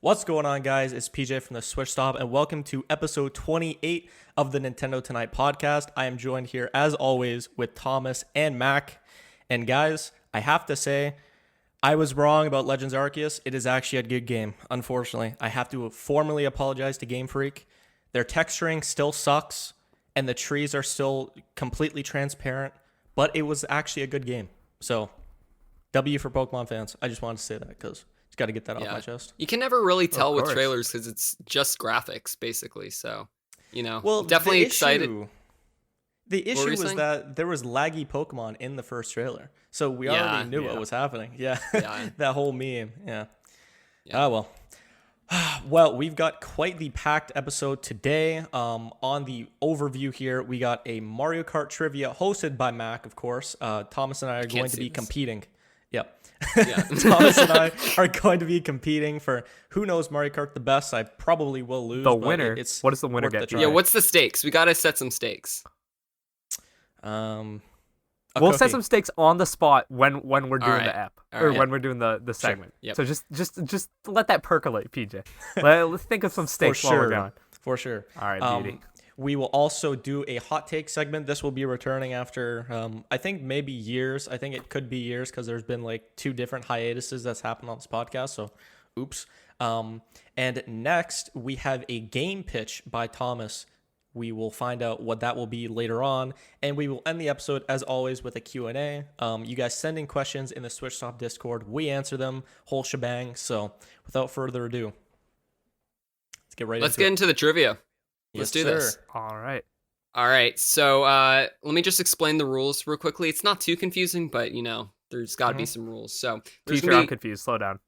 What's going on, guys? It's PJ from the Switch Stop, and welcome to episode 28 of the Nintendo Tonight podcast. I am joined here, as always, with Thomas and Mac. And guys, I have to say, I was wrong about Legends Arceus. It is actually a good game, unfortunately. I have to formally apologize to Game Freak. Their texturing still sucks, and the trees are still completely transparent, but it was actually a good game. So, W for Pokemon fans. I just wanted to say that because got to get that off my chest. You can never really tell with trailers because it's just graphics, basically. So, well, definitely excited. The issue was that there was laggy Pokemon in the first trailer. So we already knew what was happening. Yeah. That whole meme. Yeah. Ah, well. Well, we've got quite the packed episode today. On the overview here, we got a Mario Kart trivia hosted by Mac, of course. Thomas and I are going to be competing. Yep. Yeah. Thomas and I are going to be competing for who knows Mario Kart the best. I probably will lose. The winner. What does the winner get? Yeah, what's the stakes? We got to set some stakes. We'll set some stakes on the spot when we're doing the app when we're doing the segment. Sure. Yep. So just let that percolate, PJ. Let's think of some stakes while we're going. For sure. All right, beauty. We will also do a hot take segment. This will be returning after, I think maybe years. I think it could be years because there's been like 2 different hiatuses that's happened on this podcast. So, oops. And next, we have a game pitch by Thomas. We will find out what that will be later on. And we will end the episode, as always, with a Q&A. You guys send in questions in the Switch Stop Discord. We answer them, whole shebang. So, without further ado, let's get into the trivia. Let's do this. All right. So let me just explain the rules real quickly. It's not too confusing, but there's got to be some rules. So teacher, I'm confused. Slow down,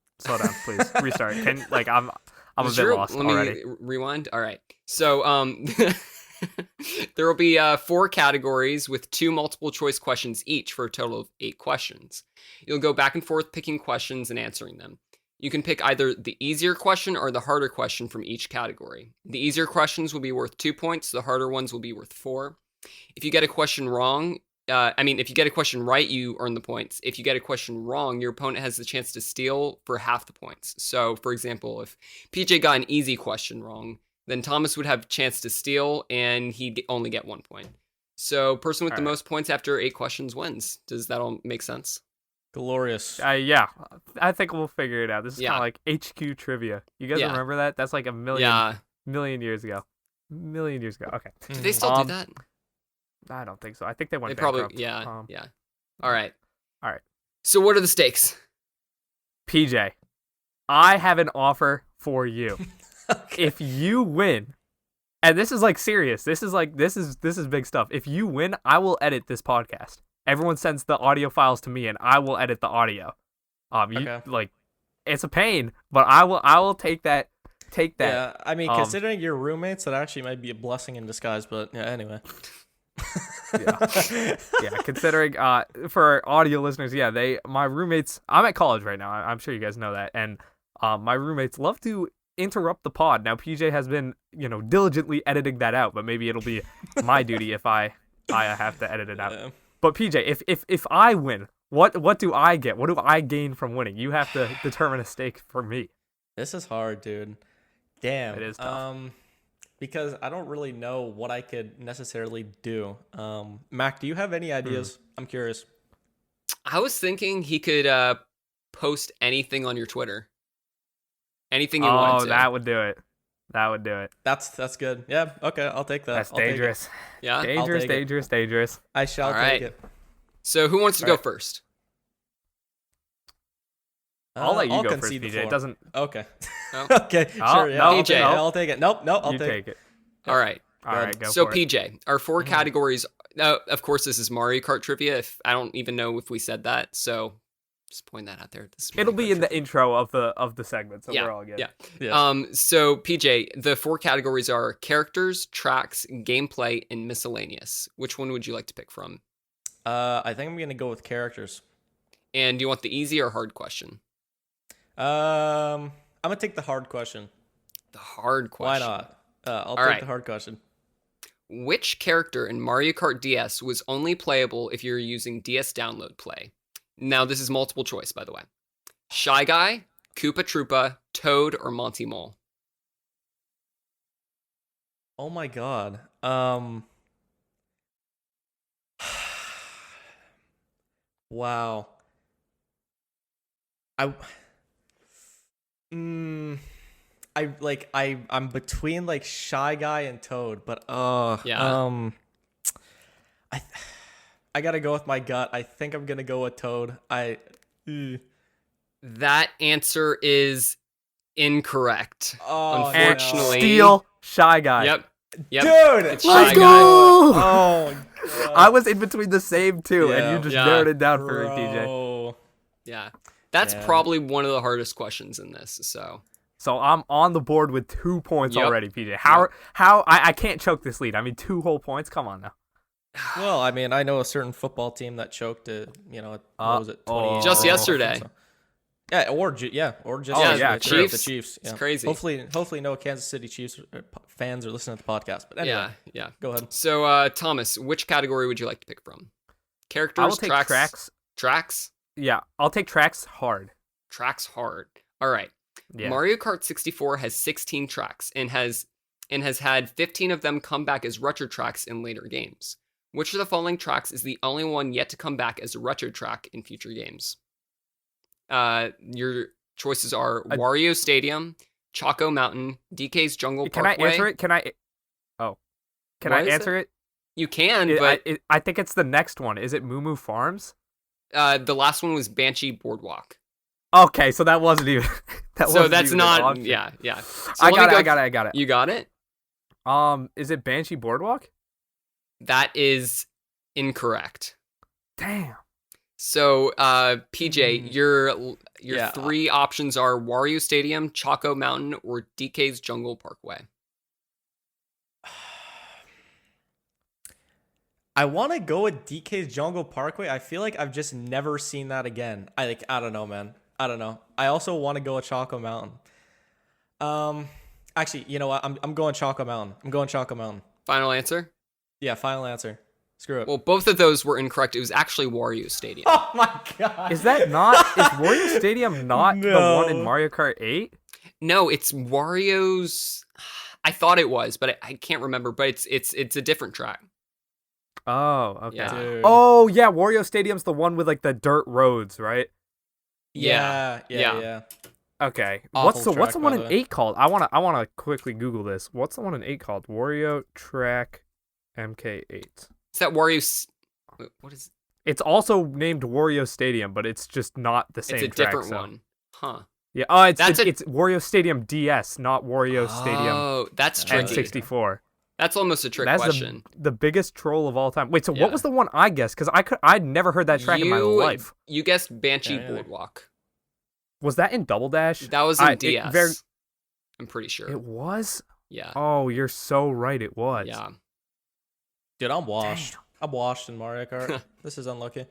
please. Restart. I'm a bit lost already. Let me rewind. All right. So there will be 4 categories with 2 multiple choice questions each for a total of 8 questions. You'll go back and forth picking questions and answering them. You can pick either the easier question or the harder question from each category. The easier questions will be worth 2 points. The harder ones will be worth 4. If you get a question wrong, if you get a question right, you earn the points. If you get a question wrong, your opponent has the chance to steal for half the points. So, for example, if PJ got an easy question wrong, then Thomas would have a chance to steal, and he'd only get 1 point. So, person with the most points after 8 questions wins. Does that all make sense? Glorious. Yeah, I think we'll figure it out. This is kind of like HQ trivia. You guys remember that? That's like a million years ago. Okay. Do they still do that? I don't think so. I think they went bankrupt. Probably, All right. So what are the stakes? PJ, I have an offer for you. Okay. If you win, and this is like serious. This is big stuff. If you win, I will edit this podcast. Everyone sends the audio files to me, and I will edit the audio. It's a pain, but I will take that. Yeah, I mean, considering your roommates, that actually might be a blessing in disguise. But yeah, anyway. Considering for audio listeners, my roommates. I'm at college right now. I'm sure you guys know that, and my roommates love to interrupt the pod. Now PJ has been diligently editing that out, but maybe it'll be my duty if I have to edit it out. Yeah. But PJ, if I win, what do I get? What do I gain from winning? You have to determine a stake for me. This is hard, dude. Damn. It is tough. Because I don't really know what I could necessarily do. Mac, do you have any ideas? I'm curious. I was thinking he could post anything on your Twitter. Anything you want to. Oh, that would do it. That's good. Yeah, okay, I'll take that. That's dangerous. Yeah? Dangerous. I shall take it. So who wants to go first? I'll let you go first, PJ. It doesn't... Okay. No? Okay, sure, yeah. PJ. I'll take it. Nope, I'll take it. All right. Go so for it. PJ, our 4 categories... of course, this is Mario Kart trivia. I don't even know if we said that, so... Just point that out there. It'll be in the intro of the segment, so we're all good. Yeah. So PJ, the 4 categories are characters, tracks, gameplay, and miscellaneous. Which one would you like to pick from? I think I'm gonna go with characters. And do you want the easy or hard question? I'm gonna take the hard question. The hard question. Why not? I'll take the hard question. Which character in Mario Kart DS was only playable if you're using DS Download Play? Now, this is multiple choice, by the way. Shy Guy, Koopa Troopa, Toad, or Monty Mole? Oh my god. Wow. I mm, I'm between like Shy Guy and Toad, but Yeah. I I gotta go with my gut. I think I'm gonna go with Toad. That answer is incorrect. Oh, Unfortunately. Steal Shy Guy. Yep. Dude, It's let's Shy go! Guy. Oh god. I was in between the same two, Yeah. and you just Yeah. narrowed it down for me, PJ. Bro. Yeah. That's Damn. probably one of the hardest questions in this. So So I'm on the board with 2 points Yep. already, PJ. How I can't choke this lead. I mean, 2 whole points. Come on now. Well, I mean, I know a certain football team that choked it. What was it? 28 Just or yesterday. something, so. Yeah, or just Yeah, yesterday. Chiefs. The Chiefs. It's Yeah. crazy. Hopefully, no Kansas City Chiefs fans are listening to the podcast. But anyway, yeah. go ahead. So Thomas, which category would you like to pick from? Characters, I will take tracks. Tracks? Yeah, I'll take tracks hard. Tracks hard. All right. Yeah. Mario Kart 64 has 16 tracks and has had 15 of them come back as retro tracks in later games. Which of the following tracks is the only one yet to come back as a retro track in future games? Your choices are Wario Stadium, Choco Mountain, DK's Jungle Can Parkway. I answer it? Can What I is answer it? You can, but I think it's the next one. Is it Moo Moo Farms? the last one was Banshee Boardwalk. Okay, so that wasn't even. So that's even an not. option. Yeah. So I let me got it. I got it. You got it? Is it Banshee Boardwalk? That is incorrect. Damn. So, PJ, your Yeah. 3 options are Wario Stadium, Choco Mountain, or DK's Jungle Parkway. I want to go with DK's Jungle Parkway. I feel like I've just never seen that again. I don't know, man. I don't know. I also want to go with Choco Mountain. Actually, you know what? I'm going Choco Mountain. Final answer? Yeah, final answer. Screw it. Well, both of those were incorrect. It was actually Wario Stadium. Oh my god. Is Wario Stadium not the one in No. Mario Kart 8? No, it's Wario's. I thought it was, but I can't remember. But it's a different track. Oh, okay. Yeah. Dude. Oh, yeah, Wario Stadium's the one with like the dirt roads, right? Yeah. Okay. Awful What's track, the by one the in way. 8 called? I wanna quickly Google this. What's the one in 8 called? Wario Track MK8. Is that Wario's? What is? It's also named Wario Stadium, but it's just not the same It's a track, different so- one, huh? Yeah. Oh, it's That's it's Wario Stadium DS, not Wario Stadium Oh, that's tricky. tricky. N64. That's almost a trick That's question. the biggest troll of all time. Wait, so Yeah. what was the one I guessed? Because I'd never heard that track in my life. You guessed Banshee Yeah. Boardwalk. Was that in Double Dash? That was in It DS. I'm pretty sure. It was? Yeah. Oh, you're so right. It was. Yeah. Dude, I'm washed. Damn. I'm washed in Mario Kart. This is unlucky.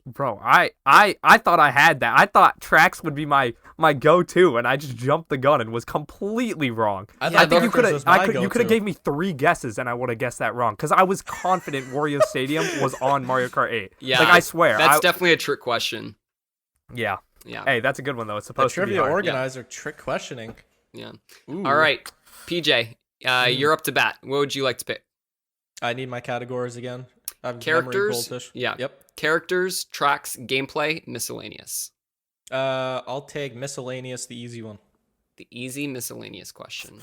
Bro, I thought I had that. I thought tracks would be my go-to, and I just jumped the gun and was completely wrong. I I think you could Darkness have was my you could have go-to. gave me 3 guesses, and I would have guessed that wrong because I was confident Wario Stadium was on Mario Kart 8. Yeah. Like I swear. That's definitely a trick question. Yeah. Yeah. Hey, that's a good one though. It's The supposed to be trivia hard. organizer trick questioning. Yeah. Ooh. All right, PJ, you're up to bat. What would you like to pick? I need my categories again. I have memory Characters? goldfish. Yeah. Yep. Characters, tracks, gameplay, miscellaneous. I'll take miscellaneous, the easy one. The easy miscellaneous question.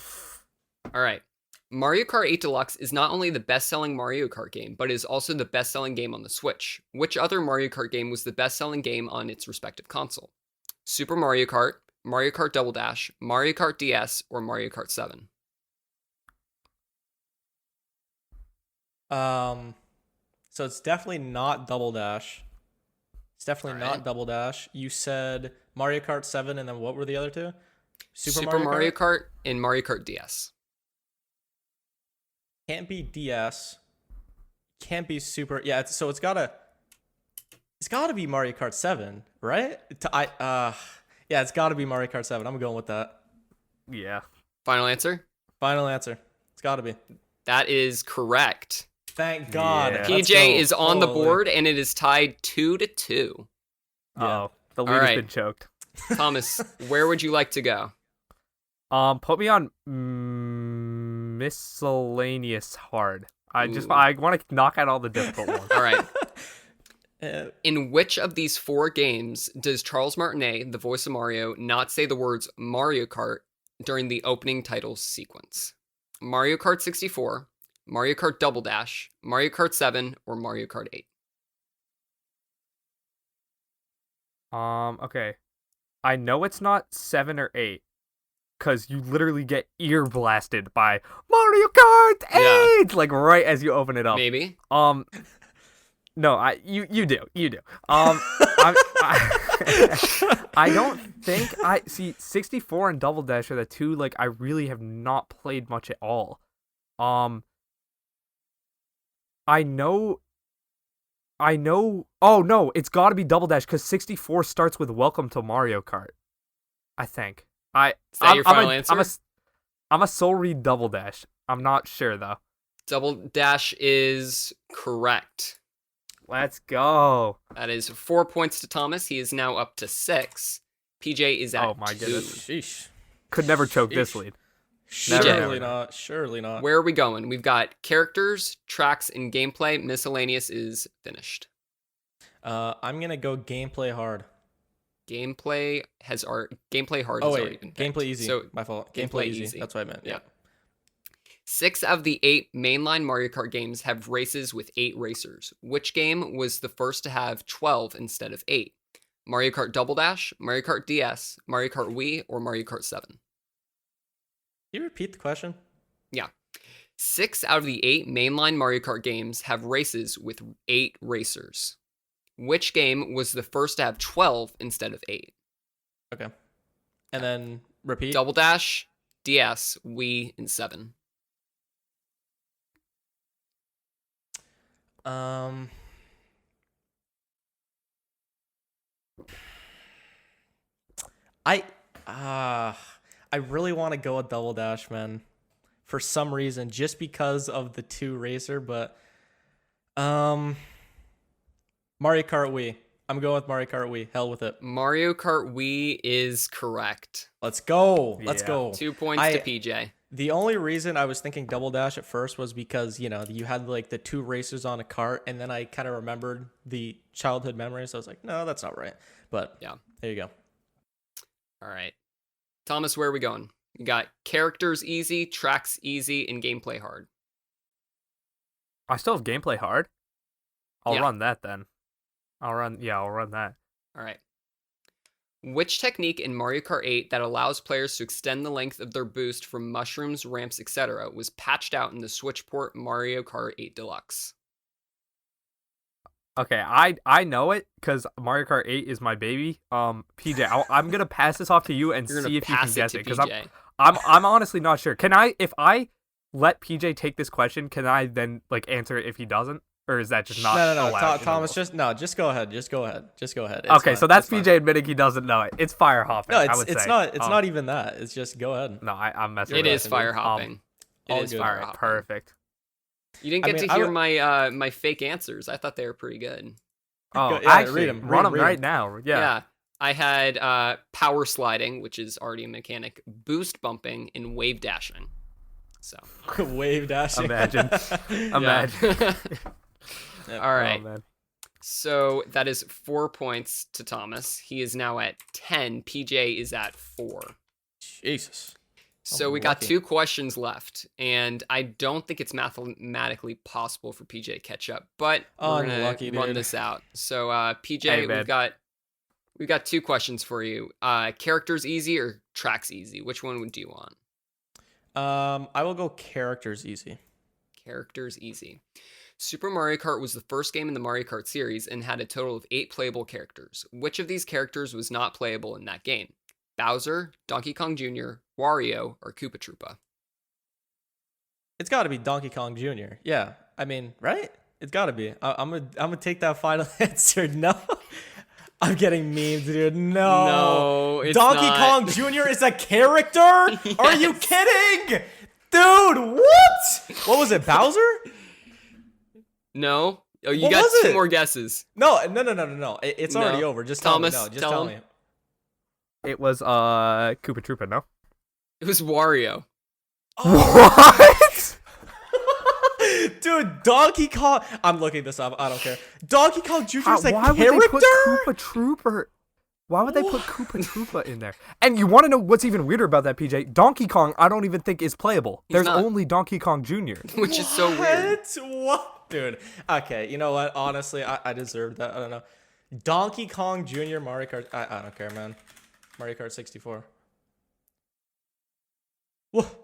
All right. Mario Kart 8 Deluxe is not only the best-selling Mario Kart game, but is also the best-selling game on the Switch. Which other Mario Kart game was the best-selling game on its respective console? Super Mario Kart Double Dash, Mario Kart DS, or Mario Kart 7? So it's definitely not Double Dash. It's definitely Alright. not Double Dash. You said Mario Kart 7, and then what were the other two? Super Mario Kart and Mario Kart DS. Can't be DS. Can't be Super. Yeah, so it's gotta be Mario Kart 7, right? Yeah, it's gotta be Mario Kart 7. I'm going with that. Yeah. Final answer? Final answer. It's gotta be. That is correct. Thank God. Yeah. Let's PJ go. is on the Holy- board, and it is tied 2-2. Yeah. Oh, the lead All right. has been choked. Thomas, where would you like to go? Put me on miscellaneous hard. I Ooh. want to knock out all the difficult ones. All right. In which of these 4 games does Charles Martinet, the voice of Mario, not say the words Mario Kart during the opening titles sequence? Mario Kart 64, Mario Kart Double Dash, Mario Kart 7, or Mario Kart 8? Okay. I know it's not 7 or 8, because you literally get ear blasted by Mario Kart 8, Yeah. like right as you open it up. Maybe. No, you do. I don't think I see 64 and Double Dash are the two like I really have not played much at all. I know. Oh no, it's got to be Double Dash because 64 starts with Welcome to Mario Kart. I think. Is that your final answer? I'm a soul read Double Dash. I'm not sure though. Double Dash is correct. Let's go. That is 4 points to Thomas. He is now up to 6. PJ is at Oh my 2. goodness. Sheesh. Could never choke this Sheesh. lead. Surely not. Surely not. Where are we going? We've got characters, tracks, and gameplay. Miscellaneous is finished. I'm gonna go gameplay hard. Gameplay hard Oh has already wait, been picked. gameplay easy. So My fault. gameplay Gameplay easy. easy. That's what I meant. Yeah. 6 of the 8 mainline Mario Kart games have races with 8 racers. Which game was the first to have 12 instead of 8? Mario Kart Double Dash, Mario Kart DS, Mario Kart Wii, or Mario Kart 7? Can you repeat the question? Yeah. 6 out of the 8 mainline Mario Kart games have races with 8 racers. Which game was the first to have 12 instead of 8? Okay. And then repeat. Double Dash, DS, Wii, and 7. I really want to go with Double Dash, man, for some reason, just because of the 2 racer, but Mario Kart Wii. I'm going with Mario Kart Wii. Hell with it. Mario Kart Wii is correct. Let's go. Let's Yeah. go. 2 points to PJ. The only reason I was thinking Double Dash at first was because, you know, you had like the 2 racers on a cart, and then I kind of remembered the childhood memories. So I was like, no, that's not right. But Yeah. there you go. All right. Thomas, where are we going? You got characters easy, tracks easy, and gameplay hard. I still have gameplay hard. I'll Yeah. run that then. I'll run that. All right. Which technique in Mario Kart 8 that allows players to extend the length of their boost from mushrooms, ramps, etc. was patched out in the Switch port Mario Kart 8 Deluxe? Okay, I know it because Mario Kart 8 is my baby. PJ, I'm gonna pass this off to you and You're gonna see if you can pass it guess to it because PJ. I'm honestly not sure. If I let PJ take this question, can I then like answer it if he doesn't, or is that just not No. allowed in the Thomas, rules? just go ahead. Just go ahead. It's Okay, fine. so that's It's fine. PJ admitting he doesn't know it. It's fire hopping. No, I would it's say. not. It's not even that. It's just go ahead. No, I'm messing. It with is fire hopping. all It is good. fire All right, hopping. perfect. You didn't I get mean, to I hear would- my fake answers. I thought they were pretty good. Oh, Go- yeah, actually, read 'em, run them read right 'em. now. Yeah. I had power sliding, which is already a mechanic, boost bumping, and wave dashing. So, Wave dashing. Imagine. Imagine. all right. Oh, man. So that is 4 points to Thomas. He is now at 10. PJ is at 4. Jesus. So Oh, we got lucky. 2 questions left, and I don't think it's mathematically possible for PJ to catch up, but we're gonna Unlucky, run dude. this out. So PJ, Hey, man. we've got 2 questions for you. Characters easy or tracks easy? Which one would you want? I will go characters easy. Characters easy. Super Mario Kart was the first game in the Mario Kart series and had a total of 8 playable characters. Which of these characters was not playable in that game? Bowser, Donkey Kong Jr., Wario, or Koopa Troopa? It's got to be Donkey Kong Jr. Yeah, I mean, right? It's got to be. I'm gonna take that final answer. No, I'm getting memed, dude. No, it's Donkey not. Kong Jr. is a character. Are you kidding, dude? What? What was it, Bowser? No. Oh, you What got was 2 it? more guesses. No. It's No. already over. Just tell Thomas, me. No, just tell tell him. me. it was Koopa Troopa, no? It was Wario. What? Dude, Donkey Kong. I'm looking this up. I don't care. Donkey Kong Jr. is a Why would character? they put Koopa Trooper? Why would they put Koopa Troopa in there? And you want to know what's even weirder about that, PJ? Donkey Kong, I don't even think is playable. There's not. only Donkey Kong Jr. Which is so weird. What? Dude. Okay, you know what? Honestly, I deserve that. I don't know. Donkey Kong Jr. Mario Kart. I don't care, man. Mario Kart 64. What?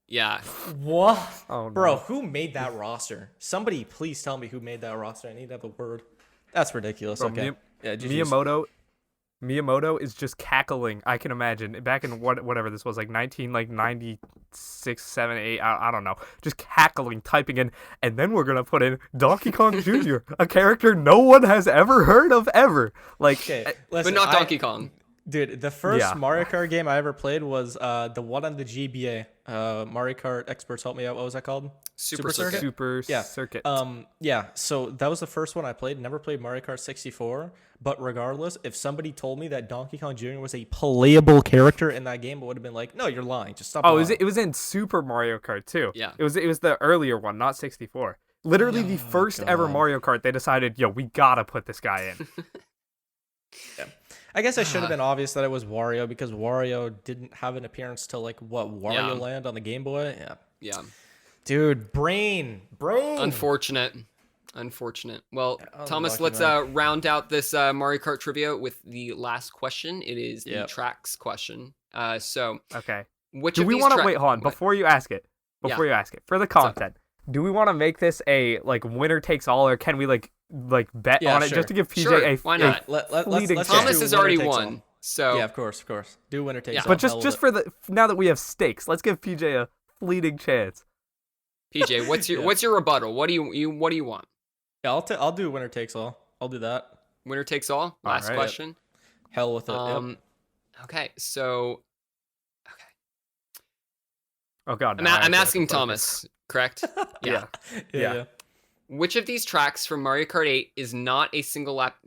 Yeah. What? Oh, no. Bro, who made that roster? Somebody please tell me who made that roster. I need to have a word. That's ridiculous. Bro, Okay. GG's. Miyamoto is just cackling. I can imagine back in whatever this was, like 96, 7, 8. I don't know, just cackling, typing in, and then we're gonna put in Donkey Kong Jr., a character no one has ever heard of ever. Like, Okay, But listen, not Donkey Kong. Dude, the first Yeah. Mario Kart game I ever played was the one on the GBA. Mario Kart experts help me out. What was that called? Super Circuit? Super Yeah. Circuit. Yeah. So that was the first one I played. Never played Mario Kart 64. But regardless, if somebody told me that Donkey Kong Jr. was a playable character in that game, it would have been like, no, you're lying. Just stop. Oh, lying. it was in Super Mario Kart too. Yeah. It was the earlier one, not 64. Literally the first ever God. Mario Kart. They decided, yo, we gotta put this guy in. Yeah. I guess I should have been obvious that it was Wario because Wario didn't have an appearance till like what Wario Land on the Game Boy. Yeah. Yeah. Dude, brain. Unfortunate. Well, Thomas, let's round out this Mario Kart trivia with the last question. It is the tracks question. So, Okay. which Do of we these want to tra- wait? Hold on, before you ask it. For the content, do we want to make this a like winner takes all, or can we like bet on it just to give PJ Sure, a why not? fleeting let's chance? Thomas do has winner already takes won. all. So Yeah, of course. Do winner takes all. But Hell just of for the now that we have stakes, let's give PJ a fleeting chance. PJ, what's your rebuttal? What do you want? Yeah, I'll do winner takes all. I'll do that. Winner takes all. Last right. question. Hell with it. Yep. Okay, so Oh God, I'm asking Thomas, correct? Yeah. Which of these tracks from Mario Kart 8 is not a single lap?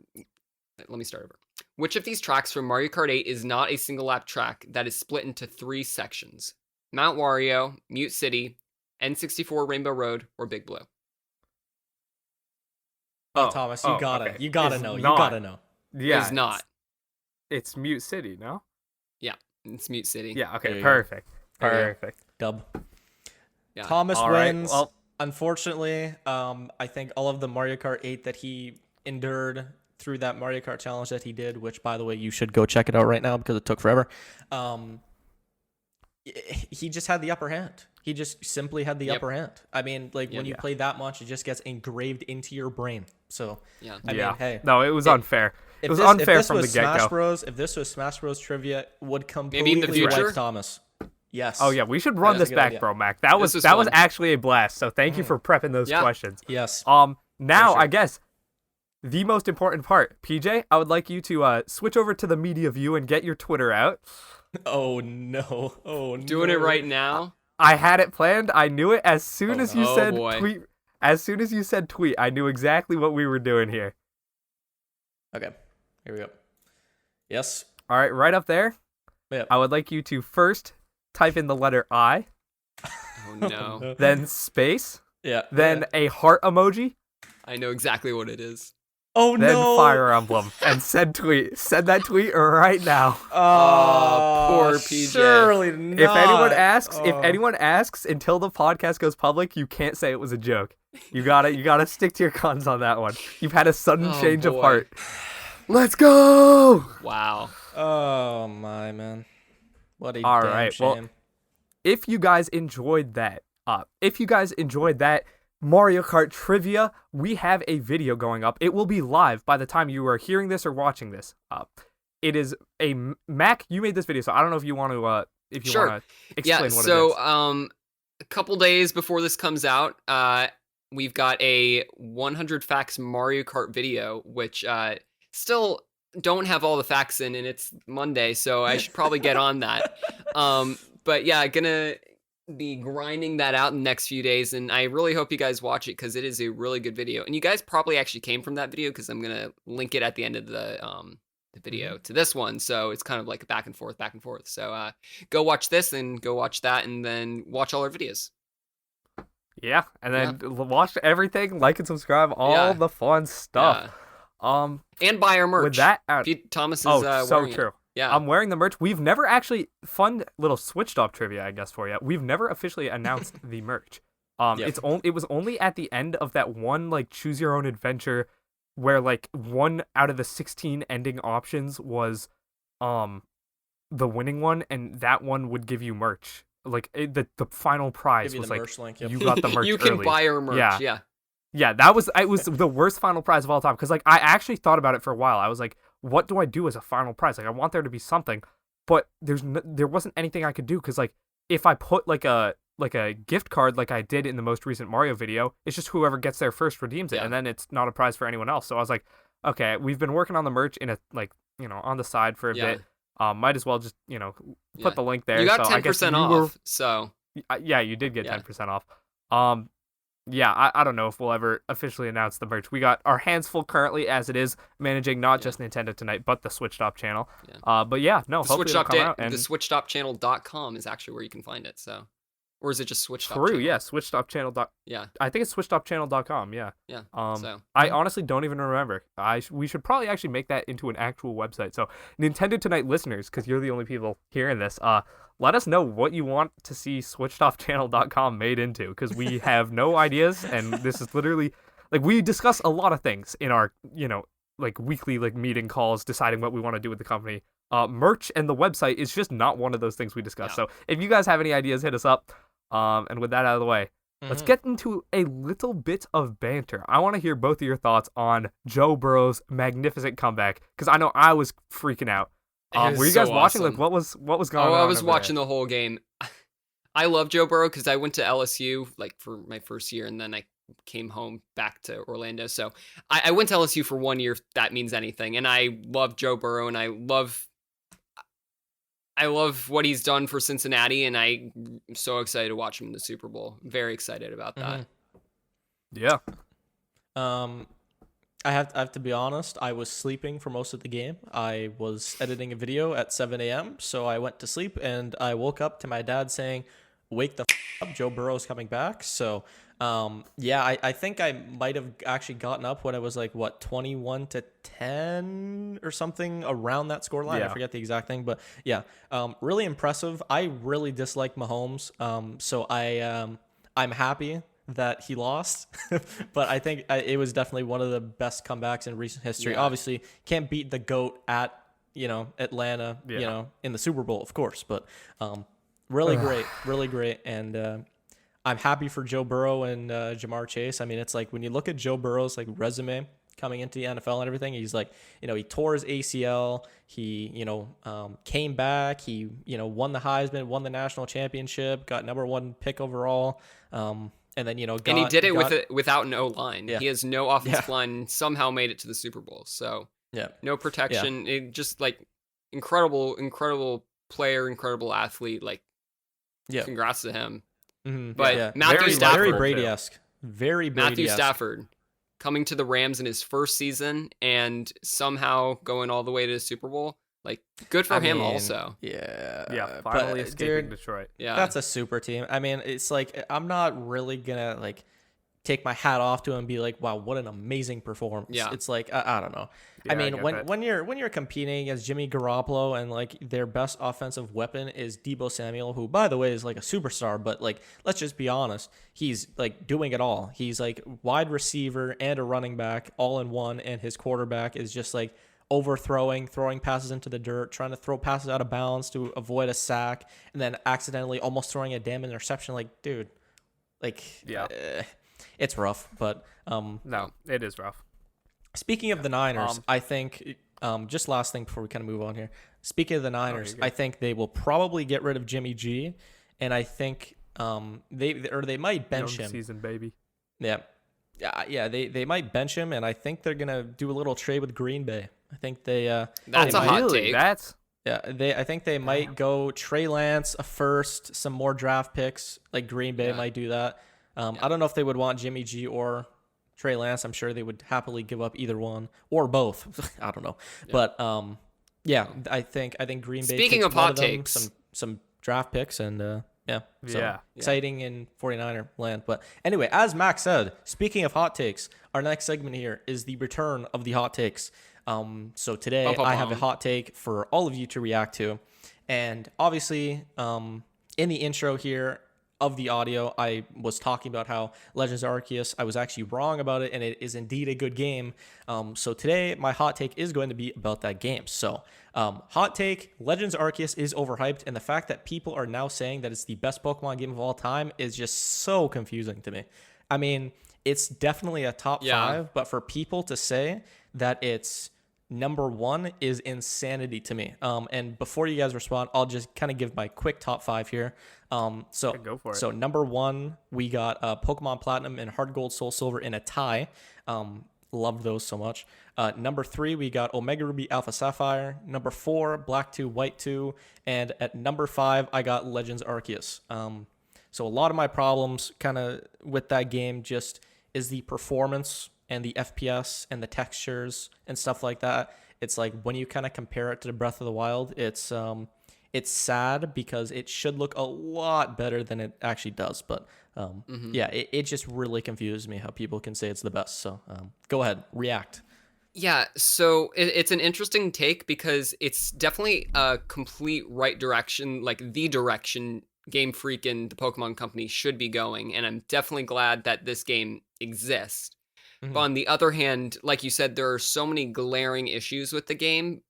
Let me start over. Which of these tracks from Mario Kart 8 is not a single lap track that is split into 3 sections? Mount Wario, Mute City, N64 Rainbow Road, or Big Blue? Thomas, you gotta know. It's You gotta know. Yeah, It's not. It's Mute City, no? Yeah, it's Mute City. Yeah. There Okay. you Perfect. There you go. Perfect. Dub. Yeah. Thomas All right, wins. well- Unfortunately, I think all of the Mario Kart 8 that he endured through that Mario Kart challenge that he did, which by the way, you should go check it out right now because it took forever. He just had the upper hand. He just simply had the upper hand. I mean, like when you play that much, it just gets engraved into your brain. So, I mean, hey. No, it was unfair. It was if unfair this from the was get Smash go. Bros, if this was Smash Bros trivia, would completely Maybe in the future? wipe Thomas. Yes. Oh yeah, we should run That's this a good back, idea. bro, Mac. That was was that was fun. actually a blast. So thank you for prepping those questions. Yes. Now sure. I guess the most important part, PJ, I would like you to switch over to the media view and get your Twitter out. Oh no. Oh no. Doing it right now. I had it planned. I knew it as soon as you Oh, said boy. tweet. As soon as you said tweet, I knew exactly what we were doing here. Okay. Here we go. Yes. All right, right up there. Yep. I would like you to first type in the letter I, Oh no. then space, Yeah. then a heart emoji, I know exactly what it is. Oh then no. fire emblem, and send tweet. Send that tweet right now. Oh, poor PJ. Surely not. If anyone asks until the podcast goes public, you can't say it was a joke. You gotta stick to your guns on that one. You've had a sudden Oh, change of boy. heart. Let's go. Wow. Oh my man. What a All damn right, shame. well, if you guys enjoyed that, Mario Kart trivia, we have a video going up. It will be live by the time you are hearing this or watching this. It is a Mac. You made this video, so I don't know if you want to want to explain Yeah, what so it is. a couple days before this comes out, we've got a 100 facts Mario Kart video, which still don't have all the facts in, and it's Monday, so I should probably get on that. But yeah, gonna be grinding that out in the next few days, and I really hope you guys watch it because it is a really good video. And you guys probably actually came from that video because I'm gonna link it at the end of the the video to this one, so it's kind of like a back and forth. So go watch this and go watch that, and then watch all our videos. Yeah, and then watch everything, like and subscribe, all the fun stuff. And buy our merch. With that, Thomas is so wearing true. It. Yeah, I'm wearing the merch. We've never actually fun little switched off trivia, I guess, for you. We've never officially announced the merch. It was only at the end of that one like choose your own adventure, where like one out of the 16 ending options was, the winning one, and that one would give you merch. Like the final prize was like link, you got the merch. You can early. buy our merch. Yeah, that was the worst final prize of all time, because like I actually thought about it for a while. I was like, what do I do as a final prize? Like I want there to be something, but there wasn't anything I could do, because like if I put like a gift card like I did in the most recent Mario video, it's just whoever gets there first redeems it, and then it's not a prize for anyone else. So I was like, okay, we've been working on the merch in a like on the side for a bit. Might as well just put the link there. You got so 10% off. So yeah, you did get 10% off. Yeah, I don't know if we'll ever officially announce the merch. We got our hands full currently as it is, managing not just Nintendo Tonight, but the Switched Up channel. But yeah, no, hopefully it'll come out. And the switchedupchannel.com is actually where you can find it. So, or is it just Switched Up? True, yeah, switchedupchannel. Yeah, I think it's switchedupchannel.com. Yeah. Yeah. I honestly don't even remember. We should probably actually make that into an actual website. So Nintendo Tonight listeners, because you're the only people hearing this, let us know what you want to see switchedoffchannel.com made into, because we have no ideas, and this is literally like we discuss a lot of things in our like weekly like meeting calls, deciding what we want to do with the company. Merch and the website is just not one of those things we discuss. So if you guys have any ideas, hit us up. And with that out of the way, let's get into a little bit of banter. I want to hear both of your thoughts on Joe Burrow's magnificent comeback, because I know I was freaking out. Were you guys watching? Awesome. Like, what was going on? I was watching the whole game. I love Joe Burrow because I went to LSU like for my first year, and then I came home back to Orlando. So I went to LSU for 1 year, if that means anything. And I love Joe Burrow, and I love what he's done for Cincinnati, and I'm so excited to watch him in the Super Bowl. Very excited about that. Yeah. I have to be honest, I was sleeping for most of the game. I was editing a video at 7 a.m., so I went to sleep, and I woke up to my dad saying, wake the up, Joe Burrow's coming back. So, I think I might have actually gotten up when it was like, 21-10 or something around that scoreline. Yeah. I forget the exact thing, but yeah, really impressive. I really dislike Mahomes, so I'm happy that he lost, but I think it was definitely one of the best comebacks in recent history. Obviously, can't beat the GOAT at Atlanta, in the Super Bowl, of course, but really great, and I'm happy for Joe Burrow and Jamar Chase. I mean, it's like when you look at Joe Burrow's like resume coming into the NFL and everything, he's like, he tore his ACL, he came back, he won the Heisman, won the national championship, got #1 pick overall. And then, and he did it without an O-line. Yeah. He has no offensive line, somehow made it to the Super Bowl. So no protection. Yeah. It just like incredible player, incredible athlete. Like, congrats to him. Mm-hmm. But Matthew Stafford, very Brady-esque. Very Brady-esque. Matthew Stafford coming to the Rams in his first season and somehow going all the way to the Super Bowl. Like, good for him also. Yeah, finally escaping Detroit. Yeah. That's a super team. I mean, it's like, I'm not really going to, like, take my hat off to him and be like, wow, what an amazing performance. Yeah. It's like, I don't know. Yeah, I mean, when you're competing against Jimmy Garoppolo and, like, their best offensive weapon is Deebo Samuel, who, by the way, is, like, a superstar, but, like, let's just be honest. He's, like, doing it all. He's, like, wide receiver and a running back all in one, and his quarterback is just, like, overthrowing, throwing passes into the dirt, trying to throw passes out of bounds to avoid a sack, and then accidentally almost throwing a damn interception. Like, dude, like, it's rough. But no, it is rough. Speaking of the Niners, I think just last thing before we kind of move on here. Speaking of the Niners, I think they will probably get rid of Jimmy G, and I think they might bench him. Season baby. Yeah. They might bench him, and I think they're gonna do a little trade with Green Bay. I think they. That's a hot take. I think they might go Trey Lance, a first, some more draft picks. Like Green Bay might do that. I don't know if they would want Jimmy G or Trey Lance, I'm sure they would happily give up either one or both. I don't know. Yeah. But yeah, I think Green Bay Speaking takes of one hot of them, takes. some draft picks, and yeah. So Yeah. exciting in 49er land. But anyway, as Max said, speaking of hot takes, our next segment here is the return of the hot takes. So today Bum, bum, I have a bum. hot take for all of you to react to. And obviously, in the intro here of the audio, I was talking about how Legends Arceus, I was actually wrong about it, and it is indeed a good game. So today, my hot take is going to be about that game. So, hot take, Legends Arceus is overhyped, and the fact that people are now saying that it's the best Pokemon game of all time is just so confusing to me. I mean, it's definitely a top Yeah. 5, but for people to say that it's number 1 is insanity to me. And before you guys respond, I'll just kind of give my quick top 5 here. So Go for it. So number 1, we got Pokemon Platinum and Heart Gold, Soul Silver in a tie. Loved those so much. Number 3, we got Omega Ruby, Alpha Sapphire. Number 4, Black 2, White 2. And at number 5, I got Legends Arceus. So a lot of my problems kind of with that game just is the performance and the FPS and the textures and stuff like that. It's like when you kind of compare it to the Breath of the Wild, it's sad because it should look a lot better than it actually does. But yeah, it just really confuses me how people can say it's the best. So go ahead, react. Yeah, so it's an interesting take because it's definitely a complete right direction, like the direction Game Freak and the Pokemon Company should be going, and I'm definitely glad that this game exists. Mhm. But on the other hand, like you said, there are so many glaring issues with the game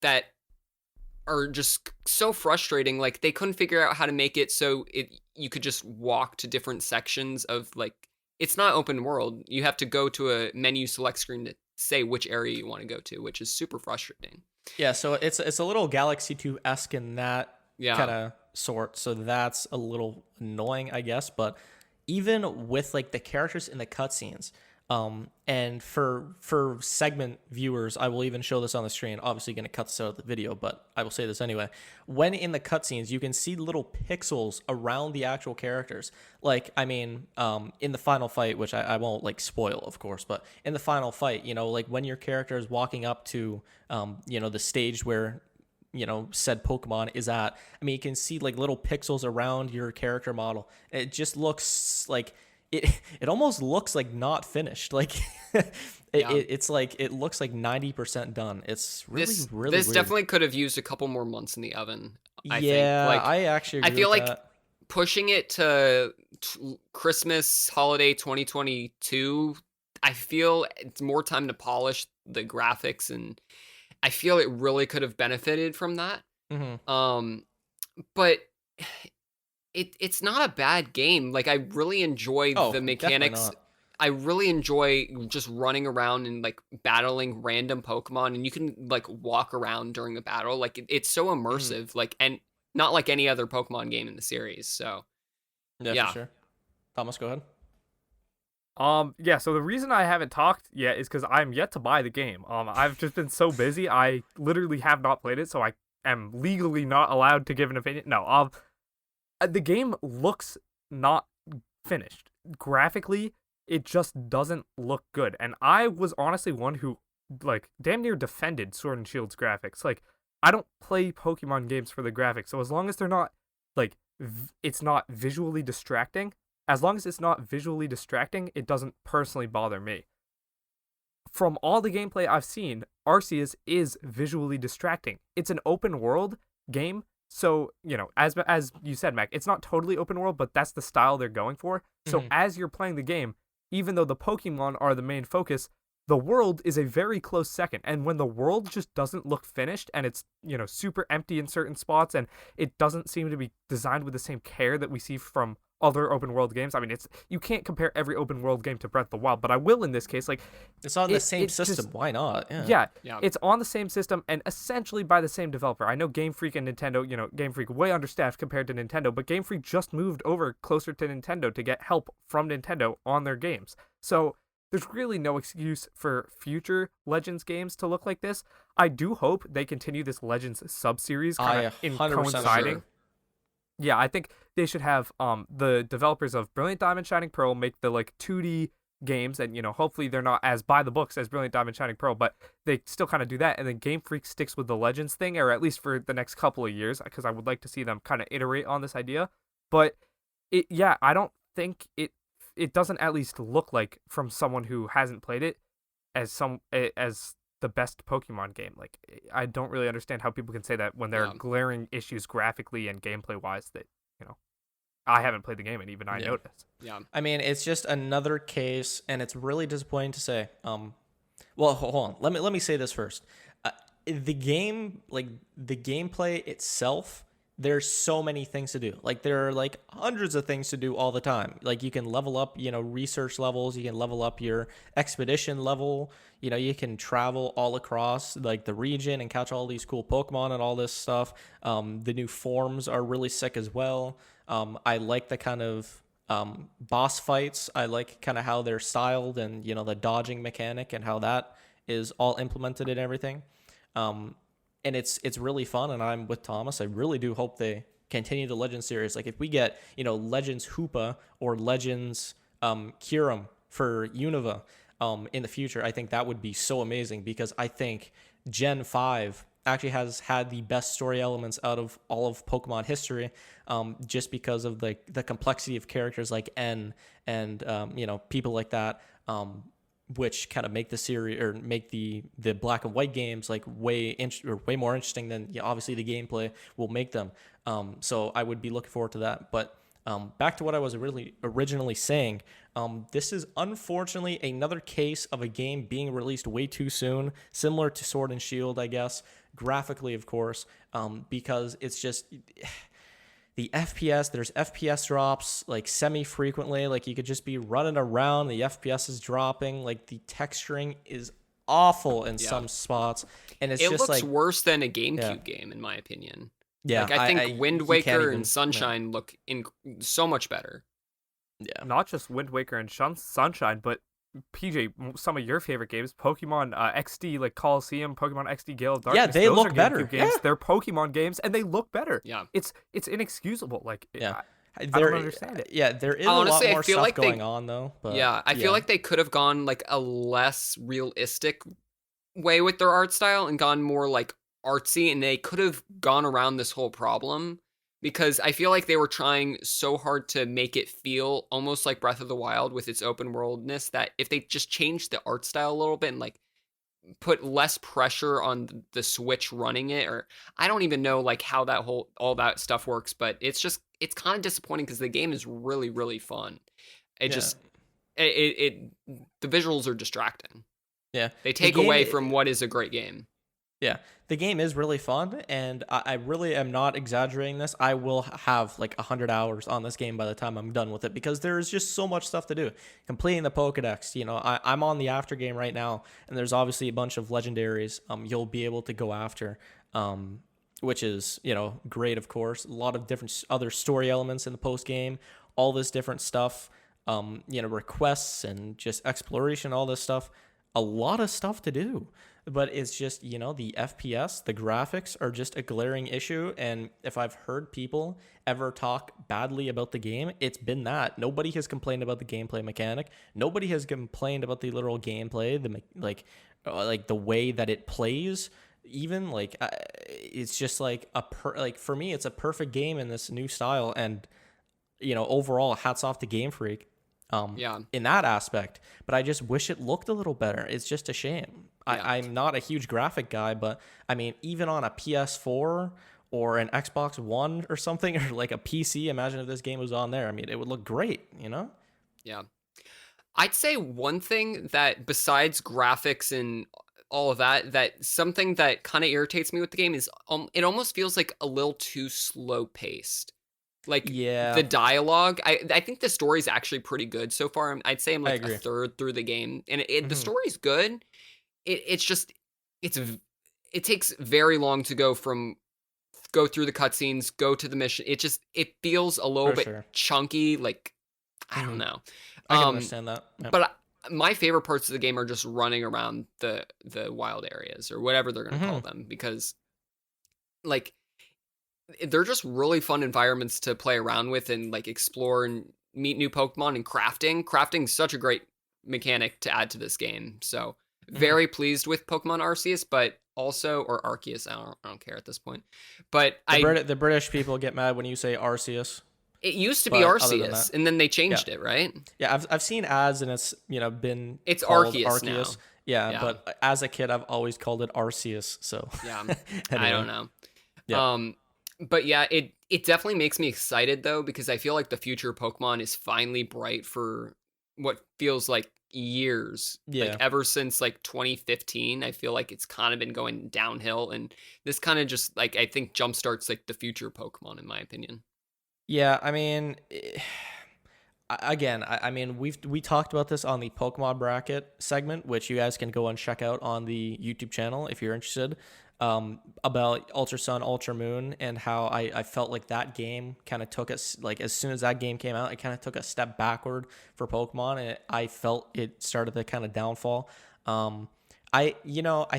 that are just so frustrating. Like they couldn't figure out how to make it so you could just walk to different sections of like it's not open world. You have to go to a menu select screen to say which area you want to go to, which is super frustrating. Yeah, so it's a little Galaxy 2-esque in that Yeah. kind of sort. So that's a little annoying, I guess. But even with like the characters in the cutscenes, and for segment viewers, I will even show this on the screen. Obviously, going to cut this out of the video, but I will say this anyway. When in the cutscenes, you can see little pixels around the actual characters. Like, I mean, in the final fight, which I won't like spoil, of course, but in the final fight, you know, like when your character is walking up to, you know, the stage where said Pokemon is at. I mean, you can see like little pixels around your character model. It just looks like it almost looks like not finished. Like it's like it looks like 90% done. It's really This really this weird. definitely could have used a couple more months in the oven. I think. Like, I actually agree I feel with like that. pushing it to Christmas holiday 2022. I feel it's more time to polish the graphics, and I feel it really could have benefited from that. But it's not a bad game. Like I really enjoy the mechanics. Not. I really enjoy just running around and like battling random Pokemon, and you can like walk around during a battle. Like it's so immersive. Like and not like any other Pokemon game in the series. So Yeah, for sure. Thomas, go ahead. Yeah, so the reason I haven't talked yet is because I'm yet to buy the game. I've just been so busy, I literally have not played it, so I am legally not allowed to give an opinion. No, the game looks not finished. Graphically, it just doesn't look good. And I was honestly one who, like, damn near defended Sword and Shield's graphics. Like, I don't play Pokemon games for the graphics, so as long as they're not, like, it's not visually distracting, as long as it's not visually distracting, it doesn't personally bother me. From all the gameplay I've seen, Arceus is visually distracting. It's an open world game, so, as you said, Mac, it's not totally open world, but that's the style they're going for. So as you're playing the game, even though the Pokemon are the main focus, the world is a very close second. And when the world just doesn't look finished and it's, super empty in certain spots and it doesn't seem to be designed with the same care that we see from other open world games. I mean, you can't compare every open world game to Breath of the Wild, but I will in this case. Like, it's on the same system. Why not? Yeah, it's on the same system and essentially by the same developer. I know Game Freak and Nintendo, Game Freak way understaffed compared to Nintendo, but Game Freak just moved over closer to Nintendo to get help from Nintendo on their games. So there's really no excuse for future Legends games to look like this. I do hope they continue this Legends sub-series kind of in coinciding. Sure. Yeah, I think they should have the developers of Brilliant Diamond, Shining Pearl make the like 2D games, and hopefully they're not as by the books as Brilliant Diamond Shining Pearl, but they still kind of do that. And then Game Freak sticks with the Legends thing, or at least for the next couple of years, because I would like to see them kind of iterate on this idea. But I don't think it doesn't at least look like, from someone who hasn't played it, as the best Pokemon game. Like, I don't really understand how people can say that when there are glaring issues graphically and gameplay wise that I haven't played the game and even I noticed. Yeah. I mean, it's just another case, and it's really disappointing to say. Well, hold on. Let me say this first. The game, like the gameplay itself, there's so many things to do. Like, there are like hundreds of things to do all the time. Like, you can level up, research levels. You can level up your expedition level. You can travel all across like the region and catch all these cool Pokemon and all this stuff. The new forms are really sick as well. I like the kind of boss fights. I like kind of how they're styled, and the dodging mechanic and how that is all implemented and everything. And it's really fun, and I'm with Thomas. I really do hope they continue the Legends series. Like, if we get Legends Hoopa or Legends Kyurem for Unova in the future, I think that would be so amazing, because I think Gen 5 actually has had the best story elements out of all of Pokemon history, just because of the complexity of characters like N and people like that, which kind of make the series, or make the black and white games like way more interesting than obviously the gameplay will make them. So I would be looking forward to that. But back to what I was originally saying, this is unfortunately another case of a game being released way too soon, similar to Sword and Shield, I guess, graphically, of course, because it's just the FPS. There's FPS drops like semi-frequently. Like, you could just be running around, the FPS is dropping. Like, the texturing is awful in some spots, and it looks like worse than a GameCube game, in my opinion. Yeah, like, I think Wind Waker and Sunshine look so much better. Yeah, not just Wind Waker and Sunshine, but PJ, some of your favorite games, Pokemon XD, like Coliseum, Pokemon XD Gale of Darkness. Yeah, they look better. Games. They're Pokemon games, and they look better. Yeah, it's inexcusable. Like, I don't understand it. Yeah, there is honestly, a lot more stuff like going on though. But I feel like they could have gone like a less realistic way with their art style and gone more like artsy, and they could have gone around this whole problem, because I feel like they were trying so hard to make it feel almost like Breath of the Wild with its open worldness, that if they just changed the art style a little bit and like put less pressure on the Switch running it, or I don't even know like how all that stuff works, but it's kind of disappointing, because the game is really, really fun. The visuals are distracting. Yeah, they take away from what is a great game. Yeah, the game is really fun, and I really am not exaggerating this. I will have like 100 hours on this game by the time I'm done with it, because there is just so much stuff to do. Completing the Pokedex, I'm on the after game right now, and there's obviously a bunch of legendaries you'll be able to go after, which is, great, of course. A lot of different other story elements in the post game, all this different stuff, requests and just exploration, all this stuff. A lot of stuff to do. But it's just, the FPS, the graphics are just a glaring issue. And if I've heard people ever talk badly about the game, it's been that. Nobody has complained about the gameplay mechanic. Nobody has complained about the literal gameplay, like the way that it plays. Even it's just like for me, it's a perfect game in this new style. And, overall, hats off to Game Freak. In that aspect, but I just wish it looked a little better. It's just a shame. I'm not a huge graphic guy, but I mean, even on a PS4 or an Xbox One or something, or like a PC, imagine if this game was on there. I mean, it would look great, Yeah. I'd say one thing that, besides graphics and all of that something that kind of irritates me with the game is it almost feels like a little too slow paced. Like, the dialogue, I think the story is actually pretty good so far. I'd say I'm like a third through the game, and the story's good. It takes very long to go through the cutscenes, go to the mission. It feels a little bit chunky. Like, I don't know. I can understand that. Yep. But my favorite parts of the game are just running around the wild areas, or whatever they're going to call them, because like, they're just really fun environments to play around with and like explore and meet new Pokemon, and crafting. Crafting's such a great mechanic to add to this game. So very pleased with Pokemon Arceus, but also, or Arceus, I don't care at this point. But The British people get mad when you say Arceus. it used to be But other than Arceus, that- and then they changed it, right? Yeah, I've seen ads and it's been It's called Arceus now. Yeah, but as a kid I've always called it Arceus. So Yeah, I Anyway. don't know. Yeah. But yeah, it definitely makes me excited though, because I feel like the future of Pokemon is finally bright for what feels like years. Yeah. Like ever since like 2015, I feel like it's kind of been going downhill, and this kind of just like I think jumpstarts like the future of Pokemon in my opinion. Yeah, I mean, again, I mean, we talked about this on the Pokemon bracket segment, which you guys can go and check out on the YouTube channel if you're interested, about Ultra Sun, Ultra Moon, and how I felt like that game kind of took us, like as soon as that game came out, it kind of took a step backward for Pokemon, and I felt it started the kind of downfall. I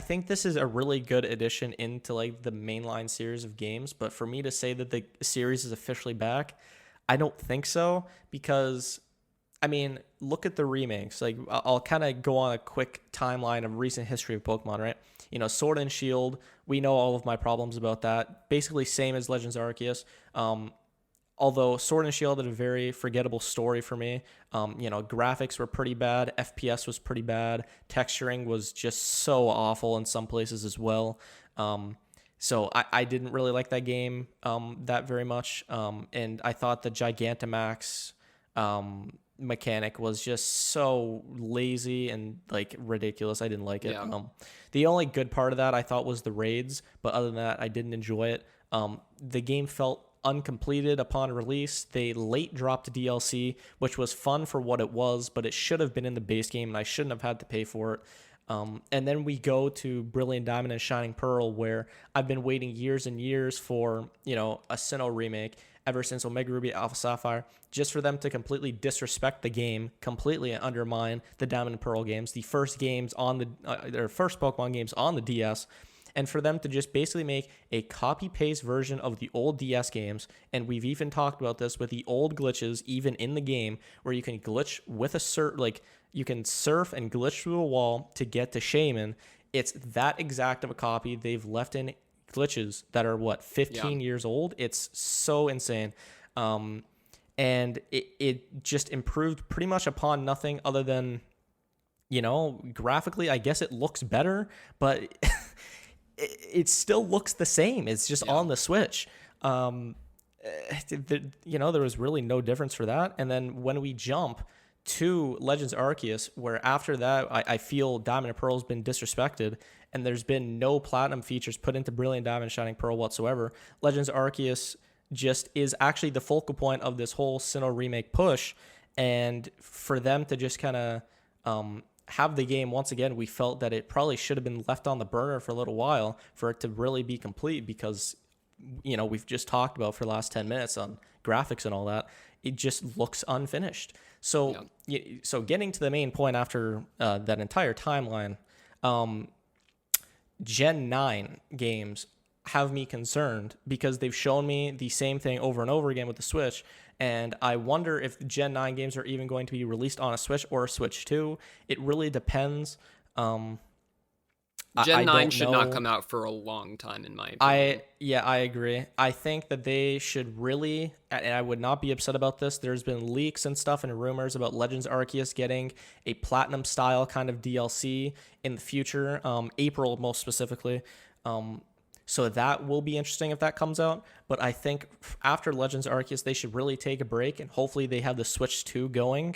think this is a really good addition into like the mainline series of games, but for me to say that the series is officially back, I don't think so, because I mean, look at the remakes. Like I'll kind of go on a quick timeline of recent history of Pokemon, right? Sword and Shield, we know all of my problems about that. Basically same as Legends Arceus. Although Sword and Shield had a very forgettable story for me. Graphics were pretty bad. FPS was pretty bad. Texturing was just so awful in some places as well. So I didn't really like that game that very much. And I thought the Gigantamax mechanic was just so lazy and like ridiculous. I didn't like it. Yeah. The only good part of that I thought was the raids, but other than that, I didn't enjoy it. The game felt uncompleted upon release. They late dropped DLC, which was fun for what it was, but it should have been in the base game, and I shouldn't have had to pay for it. And then we go to Brilliant Diamond and Shining Pearl, where I've been waiting years and years for, a Sinnoh remake ever since Omega Ruby Alpha Sapphire, just for them to completely disrespect the game, completely undermine the Diamond and Pearl games, the first games on their first Pokemon games on the DS, and for them to just basically make a copy-paste version of the old DS games. And we've even talked about this with the old glitches, even in the game, where you can glitch with you can surf and glitch through a wall to get to Shaman. It's that exact of a copy. They've left in glitches that are 15 years old. It's so insane. And it just improved pretty much upon nothing other than, graphically, I guess it looks better, but it still looks the same. It's just on the Switch. There was really no difference for that. And then when we jump to Legends Arceus, where after that, I feel Diamond and Pearl has been disrespected, and there's been no platinum features put into Brilliant Diamond and Shining Pearl whatsoever. Legends Arceus just is actually the focal point of this whole Sinnoh remake push, and for them to just kind of have the game once again, we felt that it probably should have been left on the burner for a little while for it to really be complete, because we've just talked about for the last 10 minutes on graphics and all that, it just looks unfinished. So so getting to the main point after that entire timeline, Gen 9 games have me concerned because they've shown me the same thing over and over again with the Switch, and I wonder if Gen 9 games are even going to be released on a Switch or a Switch 2. It really depends. Gen 9 don't should know. not come out for a long time, in my opinion. I agree. I think that they should really, and I would not be upset about this, there's been leaks and stuff and rumors about Legends Arceus getting a platinum style kind of DLC in the future, April most specifically. So that will be interesting if that comes out. But I think after Legends Arceus, they should really take a break, and hopefully they have the Switch 2 going,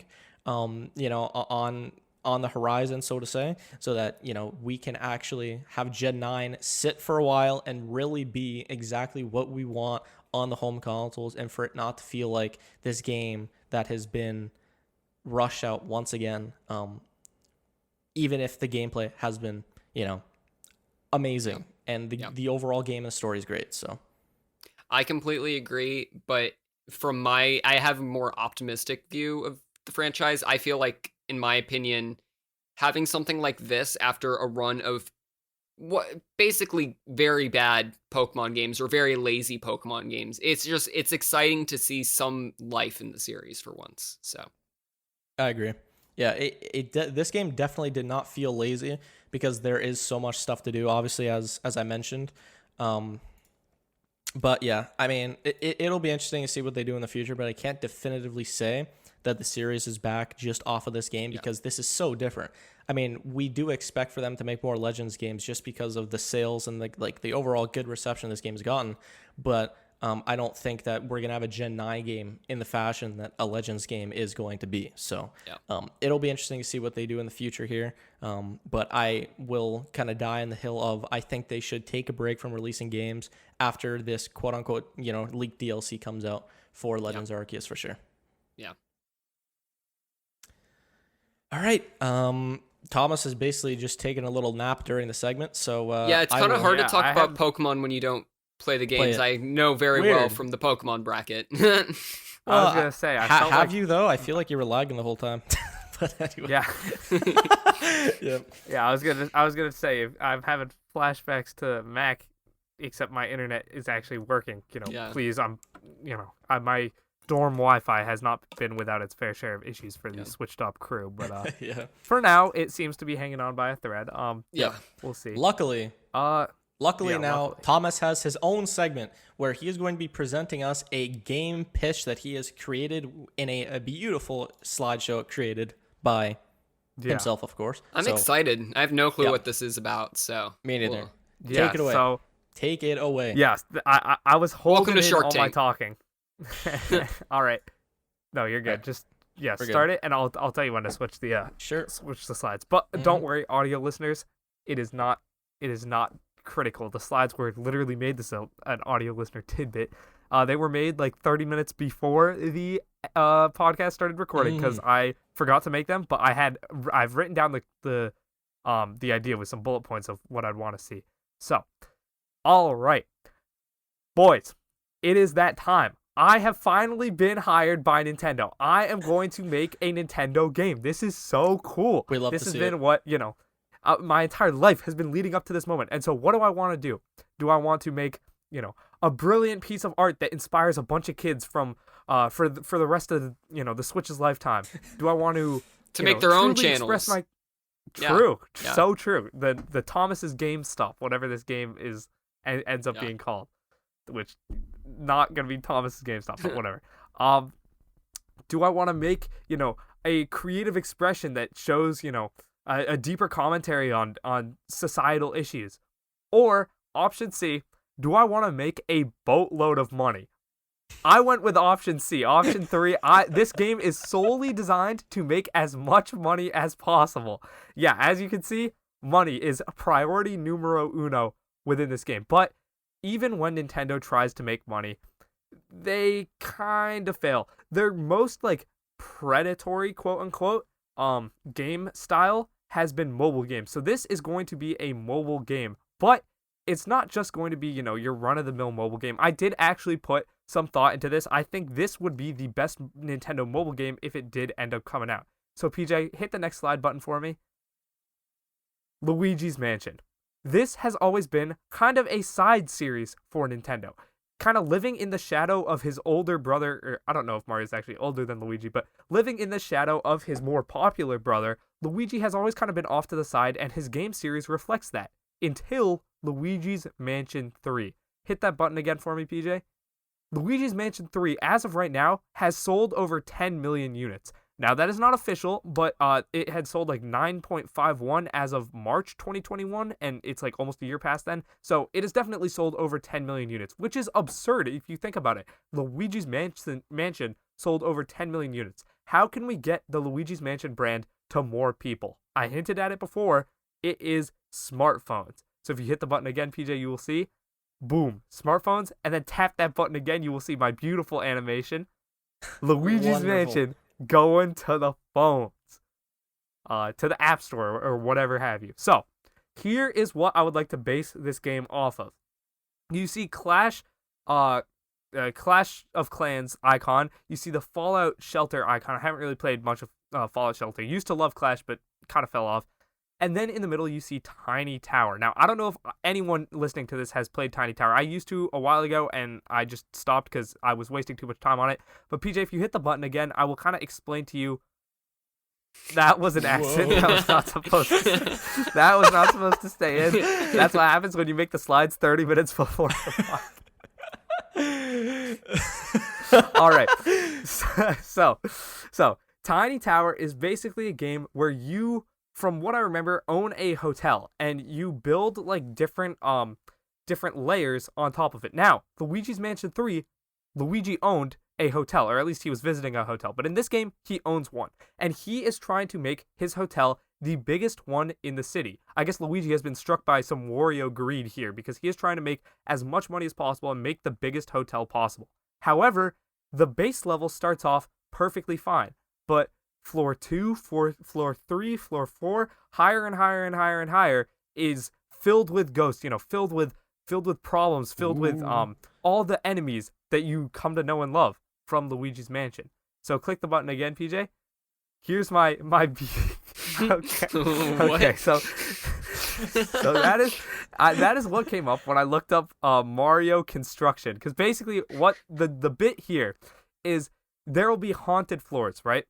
on the horizon, so to say, so that, we can actually have Gen 9 sit for a while and really be exactly what we want on the home consoles, and for it not to feel like this game that has been rushed out once again, even if the gameplay has been, amazing, and the overall game and the story is great. So I completely agree, but I have a more optimistic view of the franchise. I feel like, in my opinion, having something like this after a run of what basically very bad Pokemon games or very lazy Pokemon games, it's exciting to see some life in the series for once. So I agree. Yeah, this game definitely did not feel lazy because there is so much stuff to do. Obviously, as I mentioned, but yeah, I mean, it'll be interesting to see what they do in the future. But I can't definitively say that the series is back just off of this game because this is so different. I mean, we do expect for them to make more Legends games just because of the sales and the overall good reception this game's gotten. But I don't think that we're gonna have a Gen 9 game in the fashion that a Legends game is going to be. So it'll be interesting to see what they do in the future here. But I will kind of die on the hill of I think they should take a break from releasing games after this quote unquote leaked DLC comes out for Legends Arceus for sure. Yeah. All right. Thomas is basically just taking a little nap during the segment. So yeah, it's kind of hard to talk about Pokemon when you don't play the games. I know very well from the Pokemon bracket. I was gonna say, have you though? I feel like you were lagging the whole time. But anyway. Yeah. Yeah. I was gonna say I'm having flashbacks to Mac, except my internet is actually working. Please, my dorm Wi-Fi has not been without its fair share of issues for the switched up crew, but for now it seems to be hanging on by a thread. We'll see. Luckily now, Thomas has his own segment where he is going to be presenting us a game pitch that he has created in a beautiful slideshow created by himself, of course. I'm excited. I have no clue what this is about, so me neither. Cool. Take it away. So take it away. Yes, I was holding in all my talking. All right. No, you're good. Just start it, and I'll tell you when to switch the switch the slides. But don't worry, audio listeners, it is not critical. The slides were literally made this an audio listener tidbit. They were made like 30 minutes before the podcast started recording because I forgot to make them, but I've written down the idea with some bullet points of what I'd want to see. So, all right, boys, it is that time. I have finally been hired by Nintendo. I am going to make a Nintendo game. This is so cool. We love this to see has been it. What my entire life has been leading up to this moment. And so what do I want to do? Do I want to make, a brilliant piece of art that inspires a bunch of kids from for the rest of the Switch's lifetime? Do I want to make their own channels? True. So true. The Thomas's Game Stop, whatever this game is ends up being called, which not going to be Thomas's Game Stop, but whatever. Do I want to make, a creative expression that shows, a deeper commentary on societal issues? Or option C, do I want to make a boatload of money? I went with option C. Option 3, this game is solely designed to make as much money as possible. Yeah, as you can see, money is priority numero uno within this game. But even when Nintendo tries to make money, they kind of fail. Their most predatory, quote unquote, game style has been mobile games. So this is going to be a mobile game, but it's not just going to be, your run-of-the-mill mobile game. I did actually put some thought into this. I think this would be the best Nintendo mobile game if it did end up coming out. So PJ, hit the next slide button for me. Luigi's Mansion. This has always been kind of a side series for Nintendo. Kind of living in the shadow of his older brother, or I don't know if Mario's actually older than Luigi, but living in the shadow of his more popular brother, Luigi has always kind of been off to the side, and his game series reflects that. Until Luigi's Mansion 3. Hit that button again for me, PJ. Luigi's Mansion 3, as of right now, has sold over 10 million units. Now, that is not official, but it had sold 9.51 as of March 2021, and it's almost a year past then. So it has definitely sold over 10 million units, which is absurd if you think about it. Luigi's Mansion sold over 10 million units. How can we get the Luigi's Mansion brand to more people? I hinted at it before. It is smartphones. So if you hit the button again, PJ, you will see, boom, smartphones, and then tap that button again, you will see my beautiful animation. Luigi's Mansion going to the phones, to the App Store or whatever have you. So here is what I would like to base this game off of. You see Clash of Clans icon. You see the Fallout Shelter icon. I haven't really played much of Fallout Shelter. Used to love Clash, but kind of fell off. And then in the middle, you see Tiny Tower. Now, I don't know if anyone listening to this has played Tiny Tower. I used to a while ago, and I just stopped because I was wasting too much time on it. But PJ, if you hit the button again, I will kind of explain to you That was an accident. That was not supposed to. That was not supposed to stay in. That's what happens when you make the slides 30 minutes before the pod. All right. So Tiny Tower is basically a game where you, from what I remember, own a hotel and you build like different layers on top of it. Now, Luigi's Mansion 3, Luigi owned a hotel, or at least he was visiting a hotel. But in this game, he owns one. And he is trying to make his hotel the biggest one in the city. I guess Luigi has been struck by some Wario greed here because he is trying to make as much money as possible and make the biggest hotel possible. However, the base level starts off perfectly fine. But floor 2, floor 3, floor 4, higher and higher and higher and higher is filled with ghosts, filled with problems, filled with all the enemies that you come to know and love from Luigi's Mansion. So click the button again, PJ. Here's my okay. So that is what came up when I looked up Mario construction, because basically what the bit here is there will be haunted floors, right?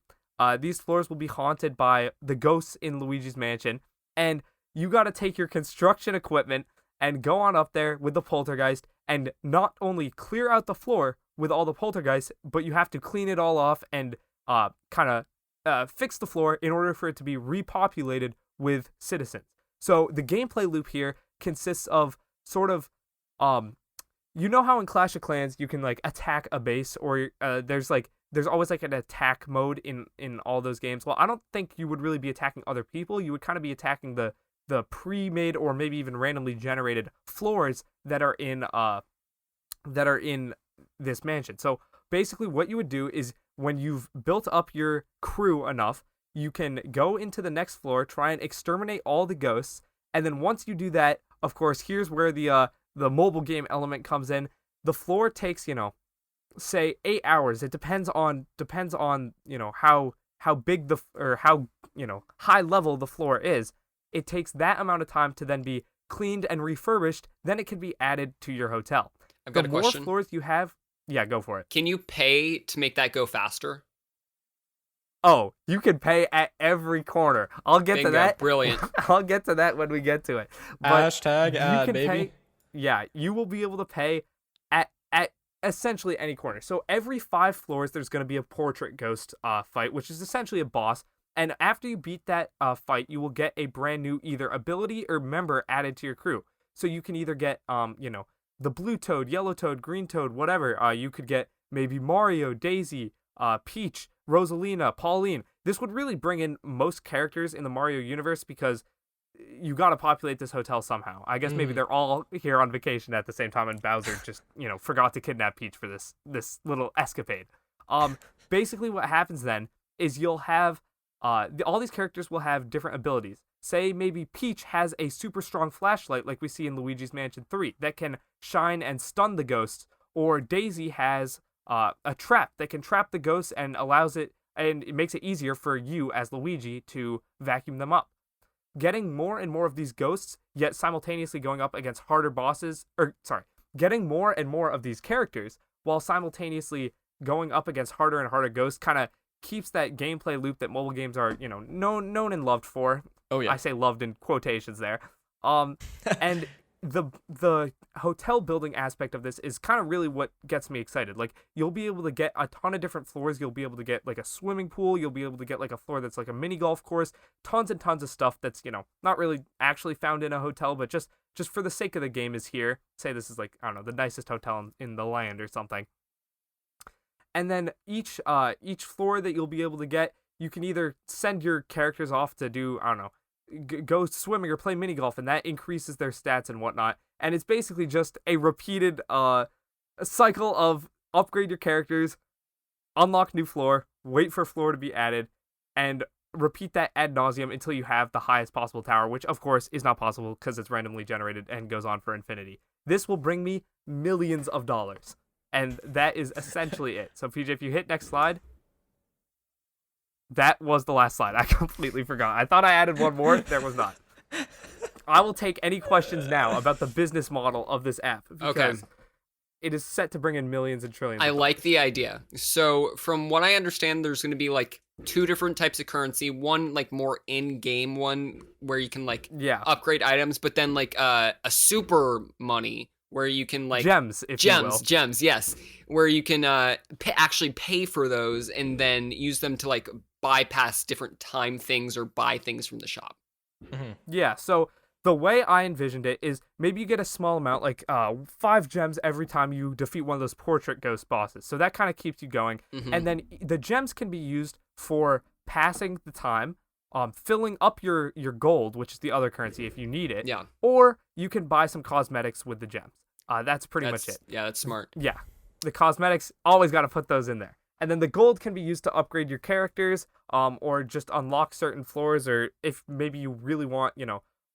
These floors will be haunted by the ghosts in Luigi's Mansion, and you got to take your construction equipment and go on up there with the poltergeist and not only clear out the floor with all the poltergeists, but you have to clean it all off and kind of fix the floor in order for it to be repopulated with citizens. So the gameplay loop here consists of sort of, you know how in Clash of Clans you can like attack a base, or there's always like an attack mode in all those games. Well, I don't think you would really be attacking other people. You would kind of be attacking the pre-made or maybe even randomly generated floors that are in this mansion. So basically what you would do is when you've built up your crew enough, you can go into the next floor, try and exterminate all the ghosts, and then once you do that, of course, here's where the mobile game element comes in. The floor takes, say 8 hours. It depends on how big how high level the floor is. It takes that amount of time to then be cleaned and refurbished. Then it can be added to your hotel. I've got a question. The more floors you have, yeah, go for it. Can you pay to make that go faster? Oh, you can pay at every corner. I'll get Bingo, to that. Brilliant. I'll get to that when we get to it. But Hashtag ad, baby. Pay, yeah, you will be able to pay at essentially any corner. So every 5 floors, there's going to be a portrait ghost fight, which is essentially a boss. And after you beat that fight, you will get a brand new either ability or member added to your crew. So you can either get, the blue toad, yellow toad, green toad, whatever. You could get maybe Mario, Daisy, Peach, Rosalina, Pauline. This would really bring in most characters in the Mario universe because you got to populate this hotel somehow. I guess maybe they're all here on vacation at the same time and Bowser just, forgot to kidnap Peach for this little escapade. Basically what happens then is you'll have all these characters will have different abilities. Say maybe Peach has a super strong flashlight like we see in Luigi's Mansion 3 that can shine and stun the ghosts, or Daisy has a trap that can trap the ghosts and it makes it easier for you as Luigi to vacuum them up. Getting more and more of these ghosts, yet simultaneously going up against harder bosses, getting more and more of these characters while simultaneously going up against harder and harder ghosts kind of keeps that gameplay loop that mobile games are, known and loved for. Oh yeah. I say loved in quotations there. And the hotel building aspect of this is kind of really what gets me excited. Like, you'll be able to get a ton of different floors. You'll be able to get like a swimming pool. You'll be able to get like a floor that's like a mini golf course. Tons and tons of stuff that's, not really actually found in a hotel, but just for the sake of the game is here. Say this is like, I don't know, the nicest hotel in the land or something. And then each floor that you'll be able to get, you can either send your characters off to do, I don't know, go swimming or play mini golf, and that increases their stats and whatnot. And it's basically just a repeated a cycle of upgrade your characters, unlock new floor, wait for floor to be added, and repeat that ad nauseum until you have the highest possible tower, which of course is not possible because it's randomly generated and goes on for infinity. This will bring me millions of dollars. And that is essentially it. So, PJ, if you hit next slide, that was the last slide. I completely forgot. I thought I added one more. There was not. I will take any questions now about the business model of this app. Because it is set to bring in millions and trillions. I of like dollars. the idea. So from what I understand, there's going to be like 2 different types of currency. One like more in-game one where you can like upgrade items, but then like a super money where you can like gems, if you will. Gems, yes, where you can actually pay for those and then use them to like bypass different time things or buy things from the shop. Mm-hmm. Yeah, so the way I envisioned it is maybe you get a small amount, like 5 gems every time you defeat one of those portrait ghost bosses. So that kind of keeps you going. Mm-hmm. And then the gems can be used for passing the time, filling up your gold, which is the other currency if you need it. Yeah. Or you can buy some cosmetics with the gems. That's pretty much it. Yeah, that's smart. Yeah. The cosmetics, always got to put those in there. And then the gold can be used to upgrade your characters, or just unlock certain floors, or if maybe you really want,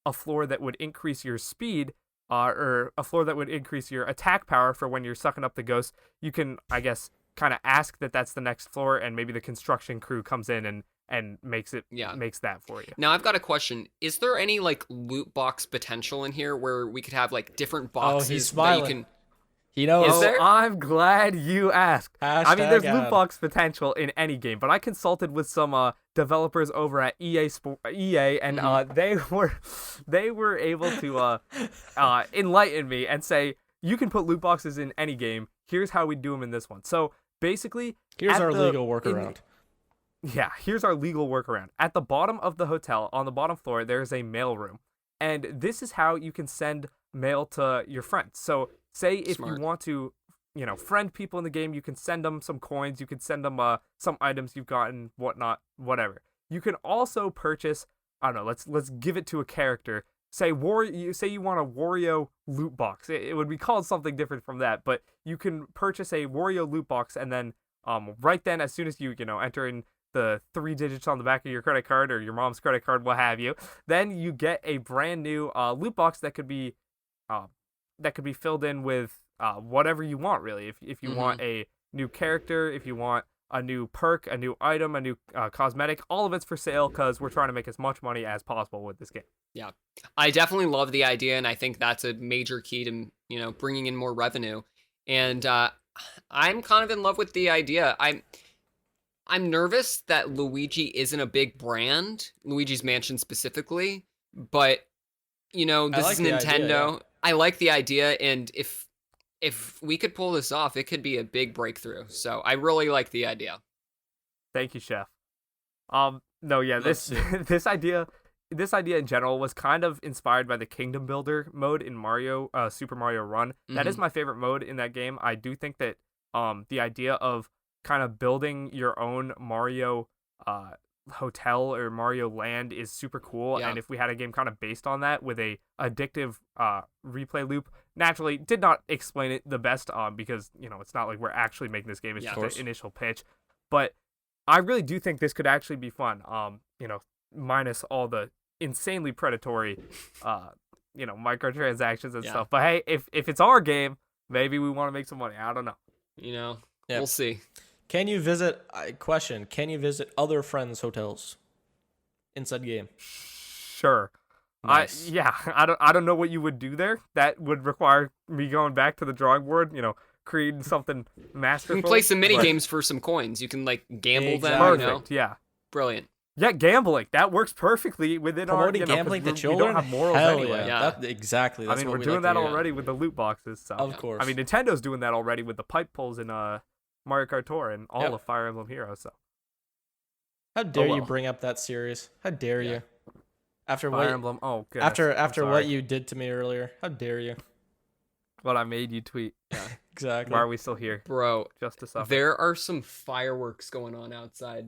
a floor that would increase your speed, or a floor that would increase your attack power for when you're sucking up the ghosts, you can, I guess, kind of ask that that's the next floor, and maybe the construction crew comes in and makes that for you. Now I've got a question. Is there any like loot box potential in here where we could have like different boxes he's smiling. that you can... He knows. Is there? I'm glad you asked. I mean, there's loot ad. box potential in any game, but I consulted with some developers over at EA, and they were able to enlighten me and say you can put loot boxes in any game. Here's how we do them in this one. So basically, here's our legal workaround. Here's our legal workaround. At the bottom of the hotel, on the bottom floor, there's a mail room, and this is how you can send mail to your friends. So say if you want to, friend people in the game, you can send them some coins, you can send them some items you've gotten, whatnot, whatever. You can also purchase, I don't know, let's give it to a character. Say you want a Wario loot box. It would be called something different from that, but you can purchase a Wario loot box, and then right then, as soon as you enter in the 3 digits on the back of your credit card or your mom's credit card, what have you, then you get a brand new loot box that could be filled in with whatever you want, really. If you want a new character, if you want a new perk, a new item, a new cosmetic, all of it's for sale because we're trying to make as much money as possible with this game. Yeah, I definitely love the idea, and I think that's a major key to bringing in more revenue. And I'm kind of in love with the idea. I'm nervous that Luigi isn't a big brand, Luigi's Mansion specifically, but this is Nintendo. Idea, yeah. I like the idea, and if we could pull this off, it could be a big breakthrough. So I really like the idea. Thank you, Chef. No, yeah, this idea in general was kind of inspired by the Kingdom Builder mode in Mario, Super Mario Run. That is my favorite mode in that game. I do think that the idea of kind of building your own Mario hotel or Mario Land is super cool, and if we had a game kind of based on that with a addictive replay loop, naturally did not explain it the best because it's not like we're actually making this game, it's just an initial pitch, but I really do think this could actually be fun, minus all the insanely predatory microtransactions and stuff. But hey, if it's our game, maybe we want to make some money. I don't know. We'll see. Can you visit other friends' hotels inside game? Sure. Nice. I don't know what you would do there. That would require me going back to the drawing board, creating something masterful. You can play some mini games for some coins. You can like gamble them. Perfect. Yeah. Brilliant. Yeah, gambling. That works perfectly within promoting our gambling to children. We don't have morals Hell anyway. Yeah. Exactly. That's we're what we doing like that to hear. already with the loot boxes. So. Of course. Nintendo's doing that already with the pipe pulls in Mario Kart Tour and all of Fire Emblem Heroes. So. How dare you bring up that series? How dare you? After Fire Emblem. Oh, good. After what you did to me earlier. How dare you? What I made you tweet. Yeah, exactly. Why are we still here? Bro, just to suffer. There are some fireworks going on outside.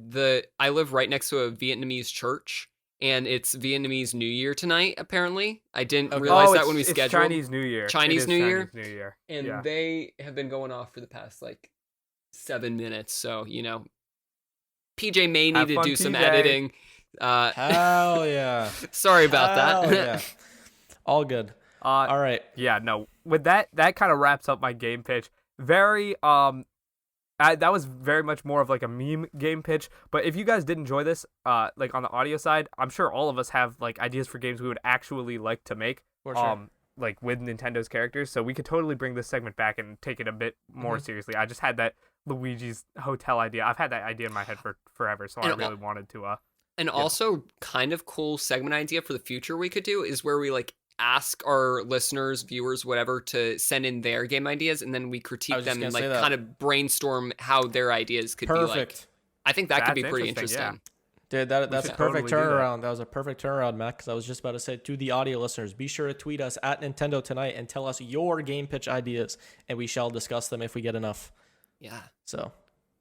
I live right next to a Vietnamese church, and it's Vietnamese New Year tonight, apparently. I didn't realize that when we scheduled. It's Chinese New Year. Chinese New Year. And they have been going off for the past, 7 minutes. So, PJ may need to do some editing. Hell yeah. Sorry about that. Yeah. All good. All right. Yeah, no. With that kind of wraps up my game pitch. Very that was very much more of like a meme game pitch. But if you guys did enjoy this, on the audio side, I'm sure all of us have ideas for games we would actually like to make. For sure. like with Nintendo's characters. So we could totally bring this segment back and take it a bit more seriously. I just had that Luigi's Hotel idea. I've had that idea in my head for forever, so I really wanted to. And also, kind of cool segment idea for the future we could do is where we like ask our listeners, viewers, whatever, to send in their game ideas, and then we critique them and like kind of brainstorm how their ideas could be like. I think that could be pretty interesting. Yeah. Dude, that's a perfect turnaround. That was a perfect turnaround, Matt, because I was just about to say to the audio listeners, be sure to tweet us at Nintendo Tonight and tell us your game pitch ideas, and we shall discuss them if we get enough. Yeah. So,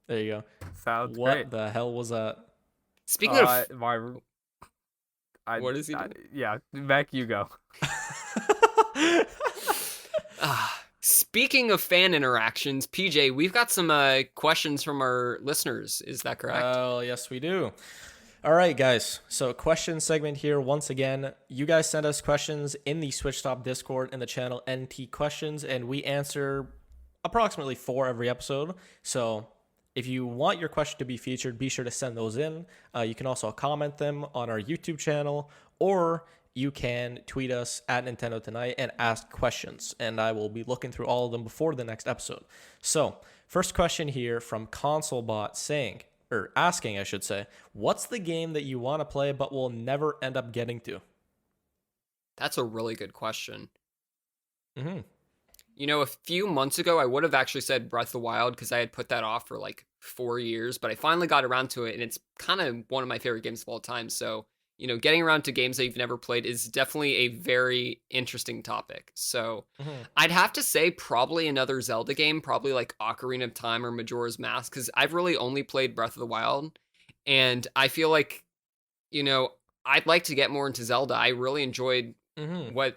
there you go. Sounds what great. The hell was that? Speaking of... what is he doing? Yeah, Mac, you go. Speaking of fan interactions, PJ, we've got some questions from our listeners. Is that correct? Oh, yes, we do. All right, guys. So question segment here. Once again, you guys send us questions in the Switch Stop Discord in the channel NT Questions, and we answer approximately 4 every episode. So if you want your question to be featured, be sure to send those in. You can also comment them on our YouTube channel, or you can tweet us at Nintendo Tonight and ask questions, and I will be looking through all of them before the next episode. So first question here from ConsoleBot asking, I should say, what's the game that you want to play but will never end up getting to? That's a really good question. Mm-hmm. You know, a few months ago, I would have actually said Breath of the Wild because I had put that off for like 4 years, but I finally got around to it, and it's kind of one of my favorite games of all time. So, you know, getting around to games that you've never played is definitely a very interesting topic. So I'd have to say probably another Zelda game, probably like Ocarina of Time or Majora's Mask, because I've really only played Breath of the Wild. And I feel like, you know, I'd like to get more into Zelda. I really enjoyed what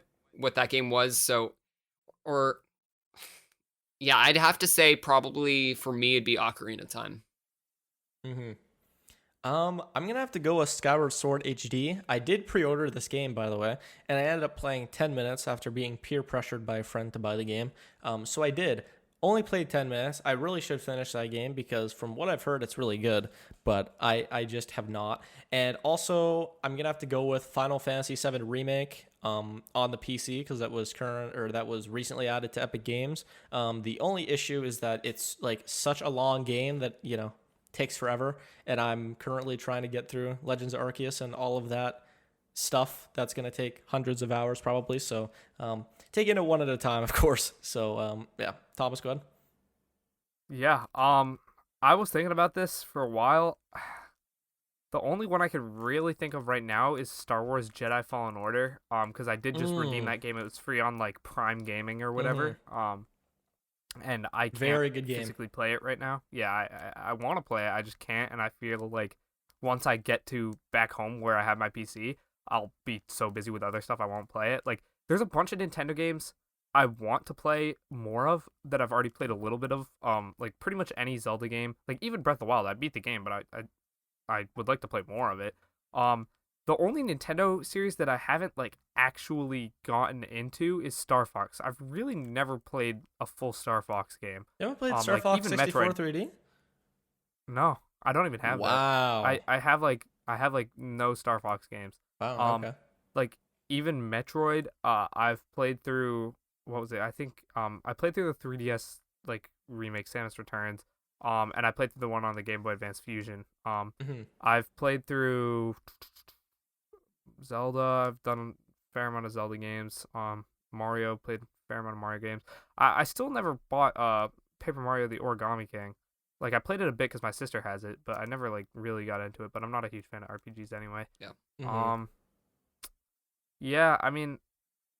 that game was. So, yeah, I'd have to say probably for me it'd be Ocarina of Time. I'm gonna have to go with Skyward Sword HD. I did pre-order this game, by the way, and I ended up playing 10 minutes after being peer pressured by a friend to buy the game. So I did. Only played 10 minutes. I really should finish that game because from what I've heard, it's really good, but I just have not. And also, I'm gonna have to go with Final Fantasy VII Remake on the PC because that was recently added to Epic Games. The only issue is that it's like such a long game that, you know, takes forever, and I'm currently trying to get through Legends of Arceus and all of that stuff that's going to take hundreds of hours probably. So taking it one at a time, of course. So yeah, Thomas, go ahead. Yeah, I was thinking about this for a while. The only one I could really think of right now is Star Wars Jedi Fallen Order, because I did just redeem that game. It was free on like Prime Gaming or whatever. And I can't physically play it right now. Yeah, I want to play it, I just can't, and I feel like once I get to back home where I have my PC, I'll be so busy with other stuff I won't play it. Like, there's a bunch of Nintendo games I want to play more of that I've already played a little bit of. Like pretty much any Zelda game, like even Breath of the Wild, I beat the game, but I would like to play more of it. The only Nintendo series that I haven't like actually gotten into is Star Fox. I've really never played a full Star Fox game. You haven't played Star Fox 64 3D? No, I don't even have that. Wow. I have like no Star Fox games. Wow. Okay. Like even Metroid, I've played through. What was it? I think I played through the 3DS like remake, Samus Returns. And I played through the one on the Game Boy Advance Fusion. I've played through Zelda. I've done a fair amount of Zelda games. Mario, played a fair amount of Mario games. I still never bought Paper Mario: The Origami King. Like I played it a bit because my sister has it, but I never like really got into it. But I'm not a huge fan of RPGs anyway. Yeah. Yeah. I mean,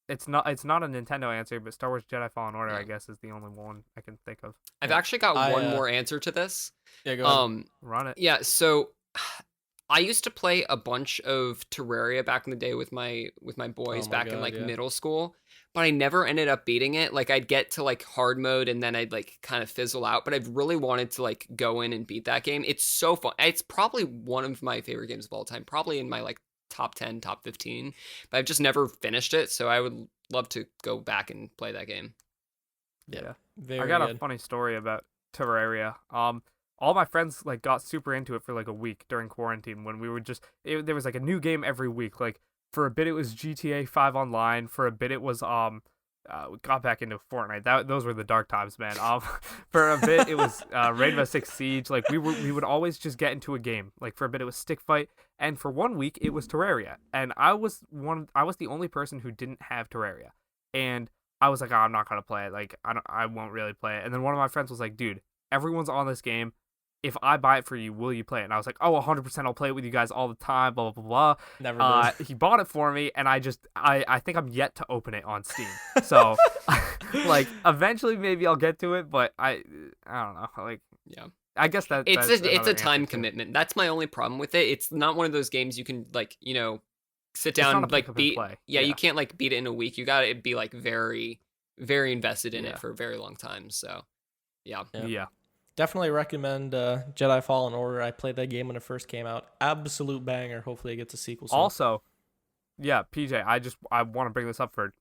it's not a Nintendo answer, but Star Wars Jedi Fallen Order, I guess, is the only one I can think of. I've actually got one more answer to this. Yeah, go ahead. Run it. Yeah, so I used to play a bunch of Terraria back in the day with my boys back in like middle school, but I never ended up beating it. Like I'd get to like hard mode and then I'd like kind of fizzle out, but I've really wanted to like go in and beat that game. It's so fun. It's probably one of my favorite games of all time, probably in my like top 10, top 15, but I've just never finished it. So I would love to go back and play that game. Yeah. Very I got good. a funny story about Terraria. All my friends like got super into it for like a week during quarantine when we were there was like a new game every week. Like For a bit, it was GTA 5 Online. For a bit, it was we got back into Fortnite. Those were the dark times, man. For a bit, it was Rainbow Six Siege. Like we would always just get into a game. Like for a bit, it was Stick Fight, and for 1 week, it was Terraria. And I was the only person who didn't have Terraria, and I was like, oh, I'm not gonna play it. Like I won't really play it. And then one of my friends was like, dude, everyone's on this game. If I buy it for you, will you play it? And I was like, oh, 100%, I'll play it with you guys all the time, blah, blah, blah, blah. Never did. He bought it for me, and I think I'm yet to open it on Steam. So, like, eventually maybe I'll get to it, but I don't know. Like, Yeah. I guess that's it's a time answer, commitment. That's my only problem with it. It's not one of those games you can, like, sit not down a and, like, pick up and beat. play. Yeah, Yeah. you can't, like, beat it in a week. You gotta be, like, very, very invested in Yeah. it for a very long time. So, yeah. Yeah. Definitely recommend Jedi Fallen Order. I played that game when it first came out. Absolute banger. Hopefully it gets a sequel soon. Also, yeah, PJ, I want to bring this up for,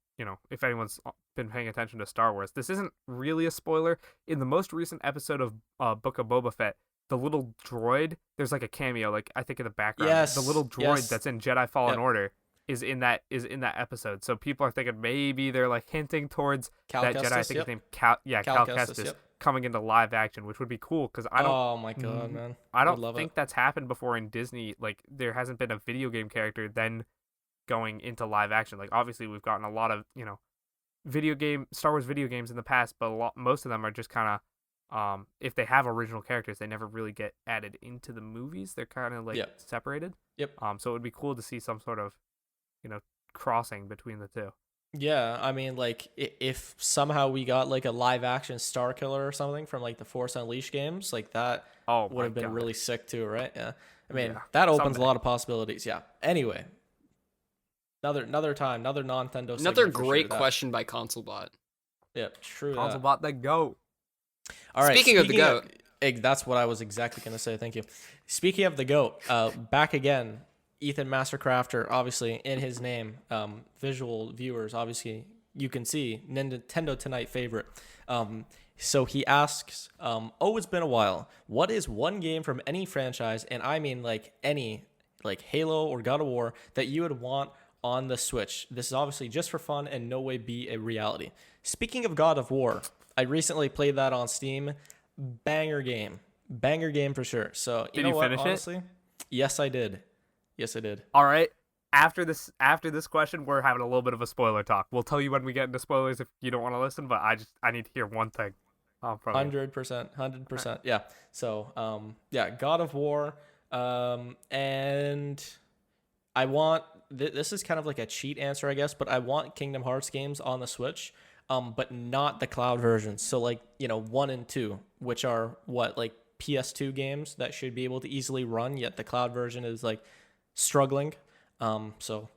if anyone's been paying attention to Star Wars. This isn't really a spoiler. In the most recent episode of Book of Boba Fett, the little droid, there's like a cameo, like I think in the background. Yes, The little droid yes. that's in Jedi Fallen Yep. Order is in that episode. So people are thinking maybe they're like hinting towards Cal that Jedi. I Kestis, think yep. his name Cal Cal Kestis Kestis, yep. coming into live action, which would be cool because I don't. Oh my god, man. I Would don't love think it. that's happened before in Disney. Like there hasn't been a video game character then going into live action. Like obviously we've gotten a lot of Star Wars video games in the past, but most of them are just kind of if they have original characters, they never really get added into the movies. They're kind of like Yep. separated. Yep. So it would be cool to see some sort of crossing between the two. Yeah, I mean, like, if somehow we got, like, a live-action Star Killer or something from, like, the Force Unleashed games, like, that Oh, would have my been God. really sick, too, right? Yeah. I mean, Yeah, that opens someday. a lot of possibilities, yeah. Anyway. Another time, another Nintendo Another segment for great sure, question by ConsoleBot. Yeah, true Console that. bot the goat. All right. Speaking of the GOAT. That's what I was exactly going to say. Thank you. Speaking of the GOAT, back again, Ethan Mastercrafter, obviously in his name, visual viewers, obviously you can see Nintendo Tonight favorite. So he asks, it's been a while. What is one game from any franchise, and I mean like any, like Halo or God of War, that you would want on the Switch? This is obviously just for fun and no way be a reality. Speaking of God of War, I recently played that on Steam. Banger game for sure. So Did know you what, finish it? honestly? Yes, I did. All right. After this question, we're having a little bit of a spoiler talk. We'll tell you when we get into spoilers if you don't want to listen, but I need to hear one thing. From you. 100%. Yeah. So, God of War. And I want this is kind of like a cheat answer, I guess, but I want Kingdom Hearts games on the Switch, but not the cloud versions. So like 1 and 2, which are like PS2 games that should be able to easily run, yet the cloud version is like struggling. So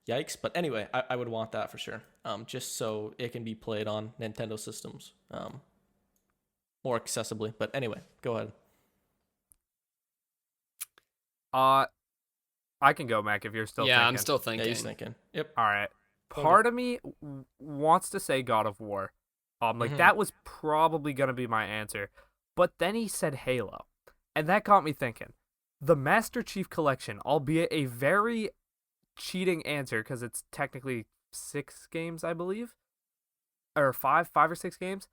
yikes. But anyway, I would want that for sure. Just so it can be played on Nintendo systems more accessibly. But anyway, go ahead. I can go, Mac, if you're still Yeah, thinking. I'm still Yeah, thinking. he's thinking. Yep. All right. Okay. Part of me wants to say God of War. Mhm. That was probably going to be my answer. But then he said Halo. And that got me thinking. The Master Chief Collection, albeit a very cheating answer because it's technically 6 games, I believe. Or 5 or 6 games.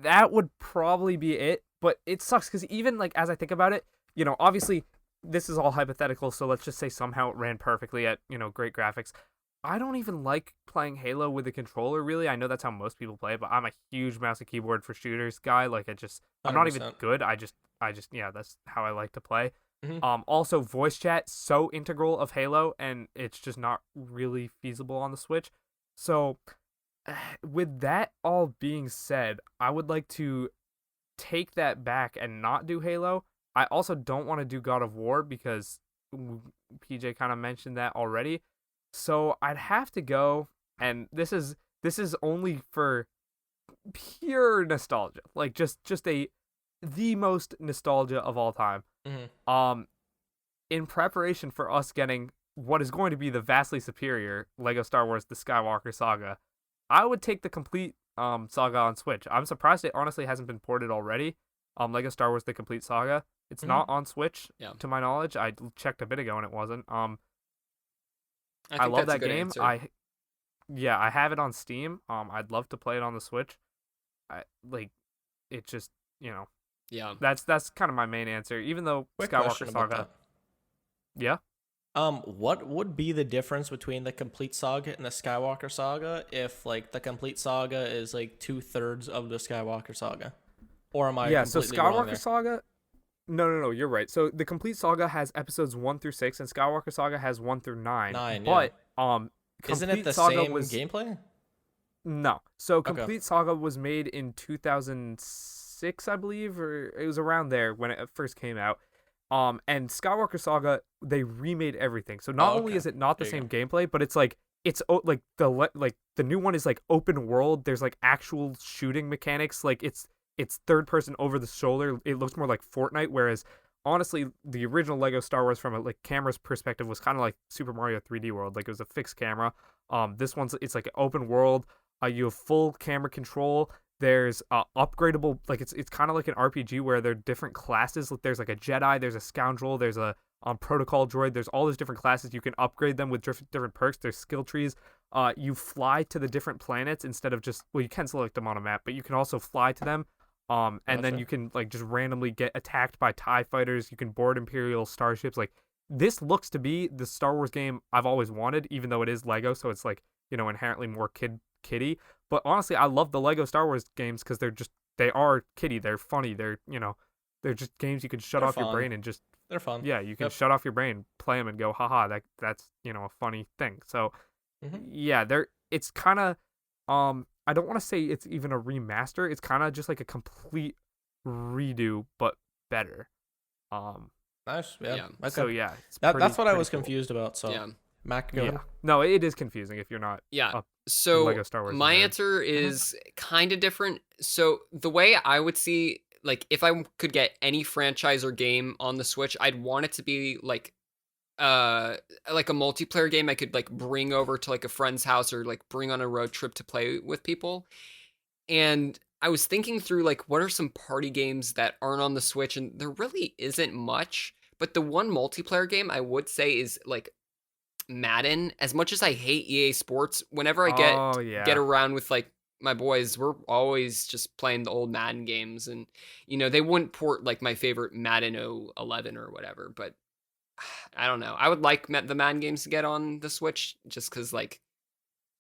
That would probably be it. But it sucks because even like as I think about it, obviously this is all hypothetical, so let's just say somehow it ran perfectly at, great graphics. I don't even like playing Halo with a controller, really. I know that's how most people play, but I'm a huge mouse and keyboard for shooters guy. Like, I'm not even 100%. good. I just, yeah, that's how I like to play. Mhm. Also, voice chat, so integral of Halo, and it's just not really feasible on the Switch. So, with that all being said, I would like to take that back and not do Halo. I also don't want to do God of War because PJ kind of mentioned that already. So I'd have to go, and this is only for pure nostalgia, like just the most nostalgia of all time. Mhm. In preparation for us getting what is going to be the vastly superior Lego Star Wars: The Skywalker Saga, I would take the complete saga on Switch. I'm surprised it honestly hasn't been ported already. Lego Star Wars: The Complete Saga. It's not on Switch, Yeah. to my knowledge. I checked a bit ago and it wasn't. I I think love that's a that good game. answer. I have it on Steam. I'd love to play it on the Switch. I like it just, you know, Yeah. that's kind of my main answer. Even though Quick Skywalker question about Saga, that. yeah. What would be the difference between the complete saga and the Skywalker saga if like the complete saga is like 2/3 of the Skywalker saga? Or am I Yeah, so completely wrong Skywalker there? Saga. No, you're right. So the complete saga has episodes 1 through 6, and Skywalker Saga has 1 through 9. 9, yeah. But Isn't it complete the saga same was gameplay? no. So Okay. complete saga was made in 2006, I believe, or it was around there when it first came out. And Skywalker Saga, they remade everything. So not Oh, only okay. is it not the There you same go. gameplay, but it's like the new one is like open world. There's like actual shooting mechanics. Like it's third person over the shoulder. It looks more like Fortnite. Whereas honestly, the original Lego Star Wars from a like camera's perspective was kind of like Super Mario 3D World. Like it was a fixed camera. This one's it's like an open world. You have full camera control. There's upgradable, like it's kind of like an RPG where there are different classes. Like there's like a Jedi, there's a scoundrel, there's a protocol droid. There's all those different classes. You can upgrade them with different perks. There's skill trees. You fly to the different planets instead of just, well, you can select them on a map, but you can also fly to them. And then Gotcha. you can like just randomly get attacked by TIE fighters. You can board Imperial starships. Like this looks to be the Star Wars game I've always wanted, even though it is Lego, so it's like, you know, inherently more kiddie. But honestly, I love the Lego Star Wars games because they are kiddie. They're funny. They're just games you can shut They're off your fun. brain and just, They're fun. yeah, you can Yep. shut off your brain, play them, and go, haha, that's you know, a funny thing. So Hmm. yeah, it's kind of I don't want to say it's even a remaster. It's kind of just like a complete redo, but better. Um, Nice. Yeah. Yeah. Okay. so yeah, it's That's what I pretty was cool. confused about. So, Yeah. Mac, go Yeah, ahead. no, it is confusing if you're not Yeah. a So Lego Star Wars my nerd. answer is kind of different. So the way I would see, like, if I could get any franchise or game on the Switch, I'd want it to be like a multiplayer game I could like bring over to like a friend's house or like bring on a road trip to play with people. And I was thinking through like what are some party games that aren't on the Switch, and there really isn't much. But the one multiplayer game I would say is like Madden. As much as I hate EA Sports, whenever I Oh get yeah, around with like my boys, we're always just playing the old Madden games, and you know they wouldn't port like my favorite Madden 011 or whatever. But I don't know. I would like the Madden games to get on the Switch just because like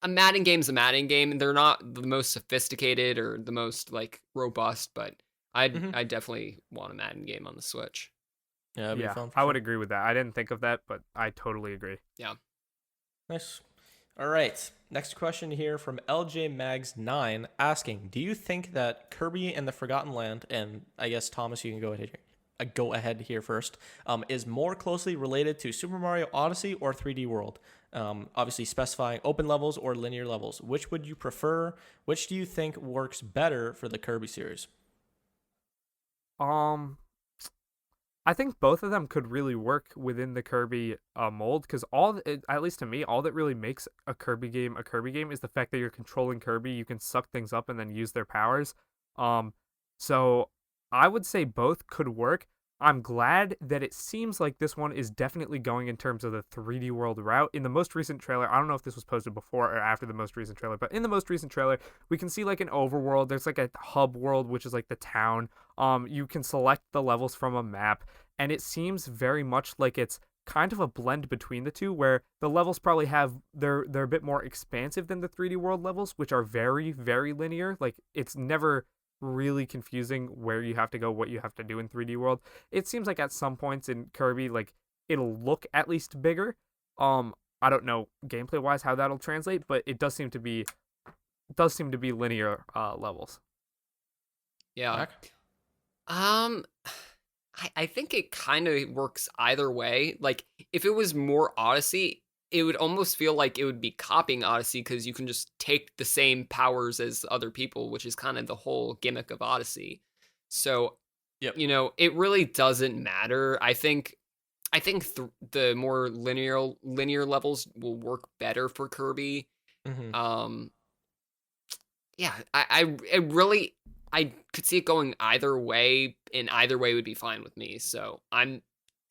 a Madden game's a Madden game, and they're not the most sophisticated or the most like robust, but Mhm. I definitely want a Madden game on the Switch. Yeah, that'd be yeah, fun for I sure. would agree with that. I didn't think of that, but I totally agree. Yeah. Nice. All right. Next question here from LJ Mags 9 asking, do you think that Kirby and the Forgotten Land, and I guess Thomas, you can go ahead here first, is more closely related to Super Mario Odyssey or 3D World? Obviously specifying open levels or linear levels. Which would you prefer? Which do you think works better for the Kirby series? Um, I think both of them could really work within the Kirby mold because at least to me, all that really makes a Kirby game is the fact that you're controlling Kirby. You can suck things up and then use their powers. Um, so I would say both could work. I'm glad that it seems like this one is definitely going in terms of the 3D world route. In the most recent trailer, I don't know if this was posted before or after the most recent trailer, but in the most recent trailer, we can see like an overworld. There's like a hub world, which is like the town. You can select the levels from a map, and it seems very much like it's kind of a blend between the two, where the levels probably they're a bit more expansive than the 3D world levels, which are very, very linear. Like it's never really confusing where you have to go, what you have to do in 3D world. It seems like at some points in Kirby, like it'll look at least bigger. I don't know gameplay wise how that'll translate, but it does seem to be linear levels. Yeah. Mac? I think it kind of works either way. Like, if it was more Odyssey, it would almost feel like it would be copying Odyssey because you can just take the same powers as other people, which is kind of the whole gimmick of Odyssey. So, Yep. you know, it really doesn't matter. I think the more linear levels will work better for Kirby. Mm-hmm. Yeah, I could see it going either way, and either way would be fine with me. So I'm,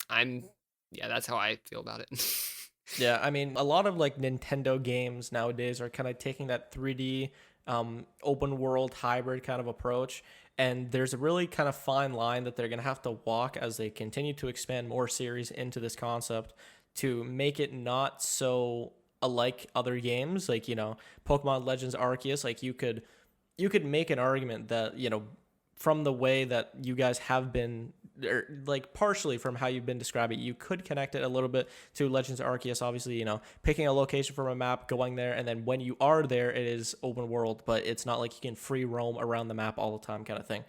yeah, that's how I feel about it. Yeah, I mean, a lot of like Nintendo games nowadays are kind of taking that 3D open world hybrid kind of approach. And there's a really kind of fine line that they're going to have to walk as they continue to expand more series into this concept to make it not so alike other games. Like, Pokemon Legends Arceus, like you could make an argument that, from the way that you guys have been, or like partially from how you've been describing it, you could connect it a little bit to Legends Arceus. Obviously, picking a location from a map, going there, and then when you are there, it is open world, but it's not like you can free roam around the map all the time, kind of thing.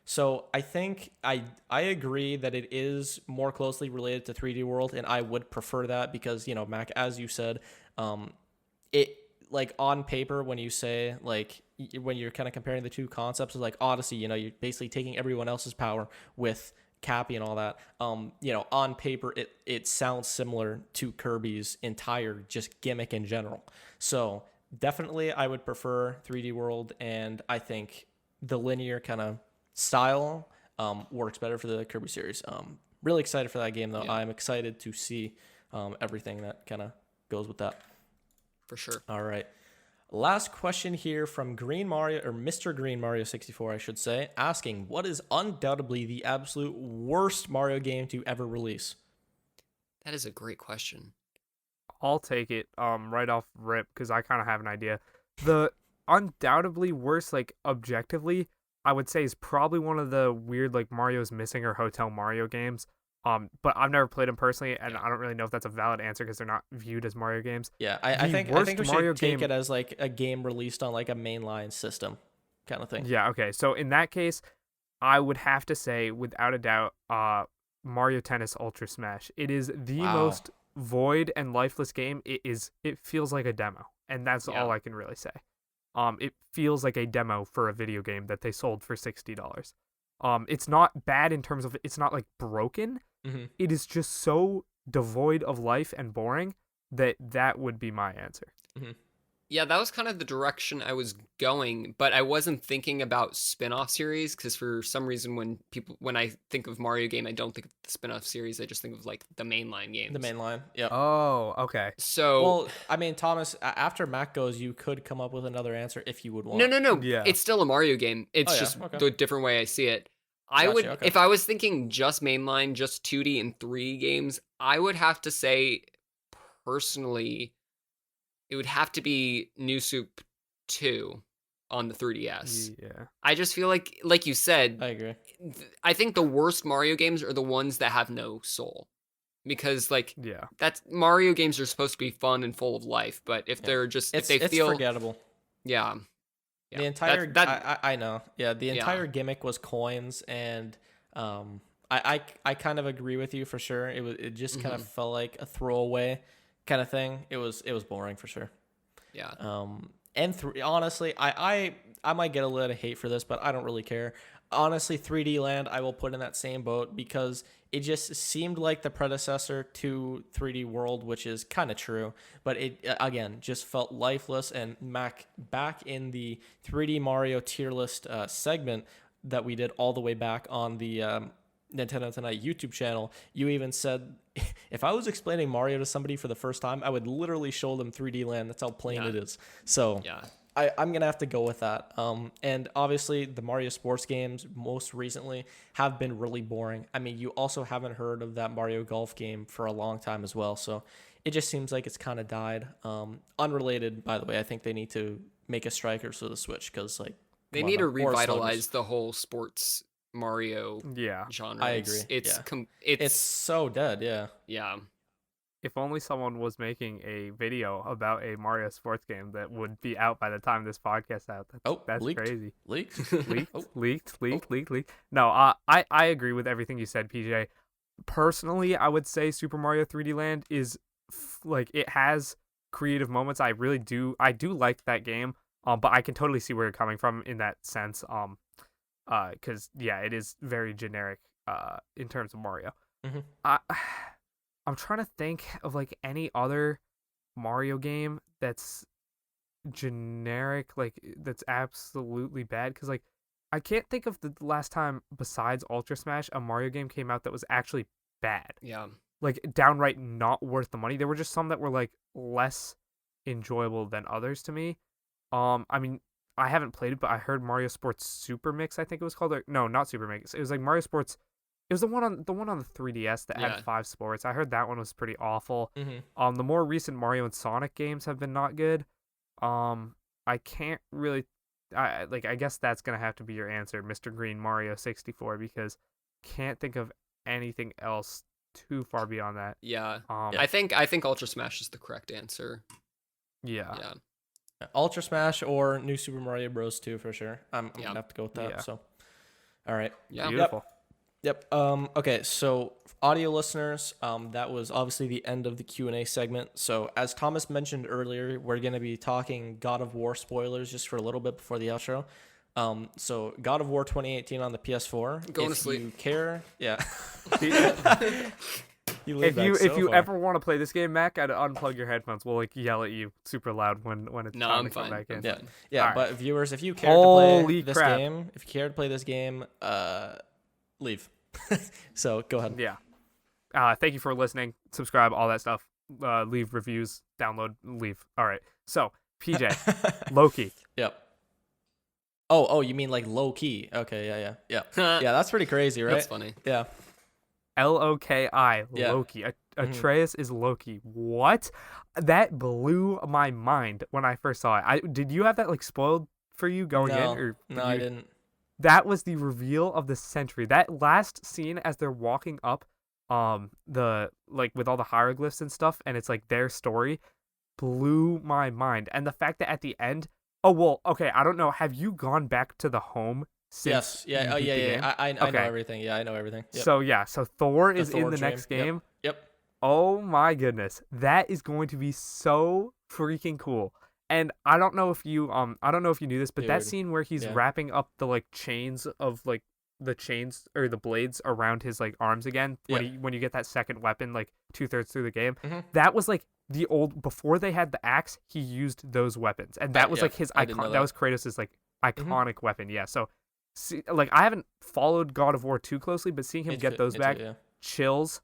So I think I agree that it is more closely related to 3D World, and I would prefer that because Mac, as you said, it like on paper when you say like when you're kind of comparing the two concepts is like Odyssey, you're basically taking everyone else's power with Cappy and all that. On paper it sounds similar to Kirby's entire just gimmick in general. So definitely I would prefer 3D World, and I think the linear kind of style works better for the Kirby series. Really excited for that game though. Yeah. I'm excited to see everything that kind of goes with that. For sure. All right. Last question here from Green Mario, or Mr. Green Mario 64, I should say, asking, what is undoubtedly the absolute worst Mario game to ever release? That is a great question. I'll take it right off rip because I kind of have an idea. The undoubtedly worst, like objectively, I would say is probably one of the weird like Mario's Missing or Hotel Mario games. But I've never played them personally, and I don't really know if that's a valid answer because they're not viewed as Mario games. Yeah, I think we Mario should take game... it as like a game released on like a mainline system kind of thing. Yeah, okay. So in that case, I would have to say, without a doubt, Mario Tennis Ultra Smash. It is the most void and lifeless game. It feels like a demo, and that's all I can really say. It feels like a demo for a video game that they sold for $60. It's not bad in terms of it's not like broken. Mm-hmm. It is just so devoid of life and boring that would be my answer. Mm-hmm. Yeah, that was kind of the direction I was going, but I wasn't thinking about spin-off series because for some reason when I think of Mario game, I don't think of the spin-off series. I just think of like the mainline games. The mainline, yeah. Oh, okay. So, well, I mean, Thomas, after Mac goes, you could come up with another answer if you would want. No. Yeah. It's still a Mario game. It's just the different way I see it. If I was thinking just mainline, just 2D and 3 games, I would have to say, personally, it would have to be New Soup 2 on the 3DS. Yeah. I just feel like you said, I agree. I think the worst Mario games are the ones that have no soul. Because that's Mario games are supposed to be fun and full of life, but if they're just it's feel forgettable. Yeah. The entire I know. Yeah, the entire gimmick was coins, and I kind of agree with you for sure. It just kind of felt like a throwaway kind of thing. It was boring for sure. Yeah. And honestly, I might get a little hate for this, but I don't really care. Honestly, 3D Land I will put in that same boat because it just seemed like the predecessor to 3D World, which is kind of true, but it again just felt lifeless. And Mac, back in the 3D Mario tier list segment that we did all the way back on the Nintendo Tonight YouTube channel, you even said if I was explaining Mario to somebody for the first time, I would literally show them 3D Land. That's how plain it is. So I'm going to have to go with that. And obviously, the Mario sports games most recently have been really boring. I mean, you also haven't heard of that Mario Golf game for a long time as well. So it just seems like it's kind of died. Unrelated, by the way, I think they need to make a Strikers for the Switch because they need to revitalize the whole sports Mario genre. I agree. It's so dead. Yeah. If only someone was making a video about a Mario sports game that would be out by the time this podcast out. That's leaked. crazy. Leaked. Leaked. No, I agree with everything you said, PJ. Personally, I would say Super Mario 3D Land is it has creative moments. I do like that game. But I can totally see where you're coming from in that sense. Because it is very generic. In terms of Mario. Mm-hmm. I'm trying to think of any other Mario game that's generic, that's absolutely bad. Because I can't think of the last time besides Ultra Smash a Mario game came out that was actually bad. Yeah. like downright not worth the money. There were just some that were like less enjoyable than others to me. I mean, I haven't played it, but I heard Mario Sports Super Mix, I think it was called. Or, no, not Super Mix. It was like Mario Sports. It was the one on the 3DS that had 5 sports. I heard that one was pretty awful. Mm-hmm. The more recent Mario and Sonic games have been not good. I can't really, I guess that's gonna have to be your answer, Mr. Green Mario 64, because can't think of anything else too far beyond that. Yeah. Yeah. I think Ultra Smash is the correct answer. Yeah. Ultra Smash or New Super Mario Bros. 2 for sure. I'm gonna have to go with that. Yeah. So, all right. Yeah. Beautiful. Yep. Okay. So, audio listeners, that was obviously the end of the Q&A segment. So, as Thomas mentioned earlier, we're gonna be talking God of War spoilers just for a little bit before the outro. So God of War 2018 on the PS4. Going to if sleep. you care, yeah. If you ever want to play this game, Mac, I'd unplug your headphones. We'll like yell at you super loud when it's No, time I'm to come fine. back in. Yeah, Fine. yeah. All But right. viewers, if you care to Holy play this crap. game, leave. So go ahead. Yeah. Thank you for listening. Subscribe, all that stuff. Leave reviews, download, leave. All right. So, PJ, Loki. Yep. Oh, you mean like low key? Okay, yeah. Yeah, that's pretty crazy, right? That's funny. Yeah. Loki. Yeah. Loki. Atreus is Loki. What? That blew my mind when I first saw it. Did you have that like spoiled for you going in? Or I didn't. That was the reveal of the century. That last scene as they're walking up, the like with all the hieroglyphs and stuff, and it's like their story, blew my mind. And the fact that at the end, oh well, okay, I don't know. Have you gone back to the home since? Yes. Yeah. Oh, you beat the yeah. game? I know Okay. everything. Yeah, I know everything. Yep. So Thor is Thor in the dream. next game. Yep. Oh my goodness, that is going to be so freaking cool. And I don't know if you knew this, but that Dude. scene where he's wrapping up the like chains of like the chains or the blades around his like arms again when you get that second weapon like 2/3 through the game, that was like the old before they had the axe, he used those weapons, and that was like his icon. That was Kratos' like iconic weapon. Yeah, so see, like I haven't followed God of War too closely, but seeing him get those back, chills.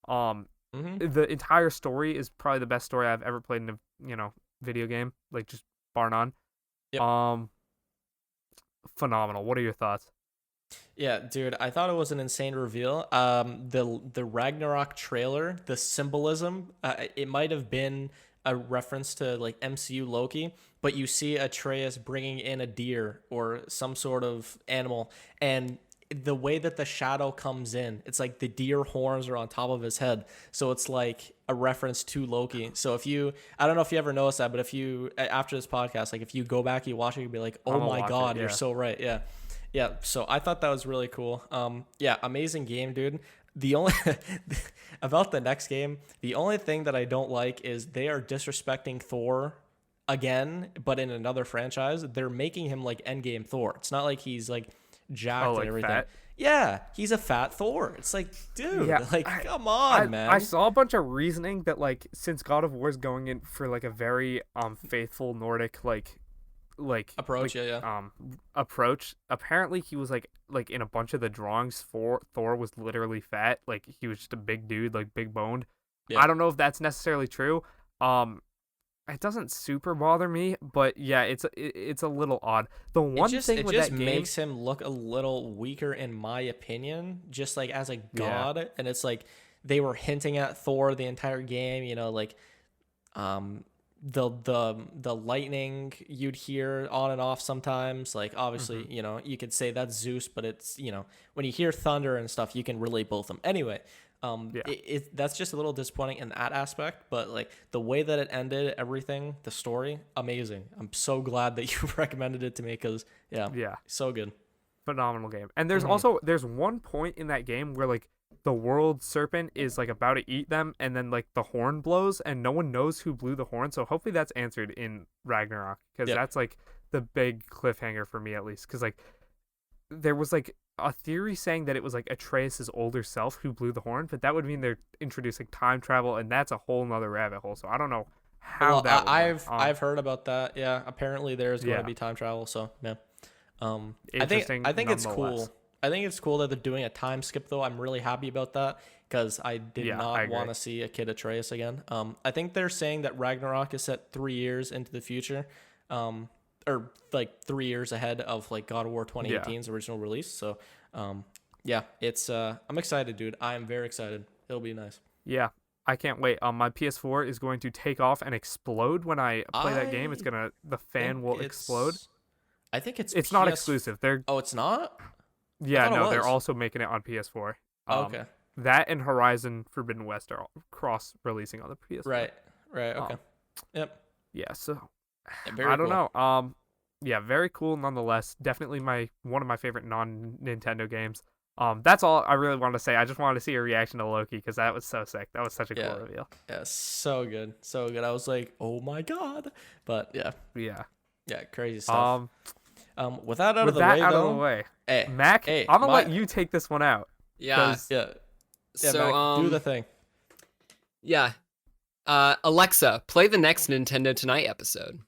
The entire story is probably the best story I've ever played in a video game, like just bar none. Yep. Phenomenal. What are your thoughts? Yeah, dude, I thought it was an insane reveal. The Ragnarok trailer, the symbolism, it might have been a reference to like MCU Loki, but you see Atreus bringing in a deer or some sort of animal, and the way that the shadow comes in, it's like the deer horns are on top of his head, so it's like a reference to Loki. So I don't know if you ever noticed that, but if you after this podcast, like if you go back, you watch it, you'll be like, oh my god, you're so right. Yeah, so I thought that was really cool. Amazing game, dude. The only about the next game, the only thing that I don't like is they are disrespecting Thor again, but in another franchise. They're making him like Endgame Thor. It's not like he's like jacked and everything. Fat? Yeah, he's a fat Thor. It's like, dude, come on, man. I saw a bunch of reasoning that like since God of War is going in for like a very faithful Nordic like approach, approach. Apparently he was like in a bunch of the drawings for Thor was literally fat, like he was just a big dude, like big boned. I don't know if that's necessarily true. It doesn't super bother me, but yeah, it's a little odd. The one thing with that game makes him look a little weaker in my opinion, just like as a god. And it's like they were hinting at Thor the entire game, like the lightning you'd hear on and off sometimes, like obviously you could say that's Zeus, but it's when you hear thunder and stuff you can relate both of them anyway. That's just a little disappointing in that aspect, but like the way that it ended, everything, the story, amazing. I'm so glad that you recommended it to me because so good. Phenomenal game. And there's one point in that game where like the world serpent is like about to eat them, and then like the horn blows and no one knows who blew the horn, so hopefully that's answered in Ragnarok, because that's like the big cliffhanger for me, at least, because like there was like a theory saying that it was like Atreus' older self who blew the horn, but that would mean they're introducing time travel, and that's a whole nother rabbit hole, so I don't know how that would I've heard about that. Apparently there's going to be time travel, so interesting. I think it's cool. I think it's cool that they're doing a time skip though. I'm really happy about that because I did Yeah, I not agree. want to see a Kid Atreus again. I think they're saying that Ragnarok is set 3 years into the future, or like 3 years ahead of like God of War 2018's original release. So, yeah, it's I'm excited, dude. I am very excited. It'll be nice. Yeah, I can't wait. My PS4 is going to take off and explode when I play that game. It's gonna the fan will explode. I think It's not exclusive. They're Oh, it's not? yeah, thought it no, they're was. also making it on PS4. Okay. That and Horizon Forbidden West are cross releasing on the PS4. Right. Okay. Yep. Yeah, so Yeah, very I don't cool. know. Yeah, very cool nonetheless. Definitely one of my favorite non-Nintendo games. That's all I really wanted to say. I just wanted to see a reaction to Loki because that was so sick. That was such a cool reveal. Yeah, so good. So good. I was like, "Oh my god." But yeah. Yeah. Yeah, crazy stuff. With that out With of the that way out though. of the way, Hey, Mac, hey, I'm gonna let you take this one out. Yeah. 'cause- Yeah. Yeah, So Mac, do the thing. yeah. Alexa, play the next Nintendo Tonight episode.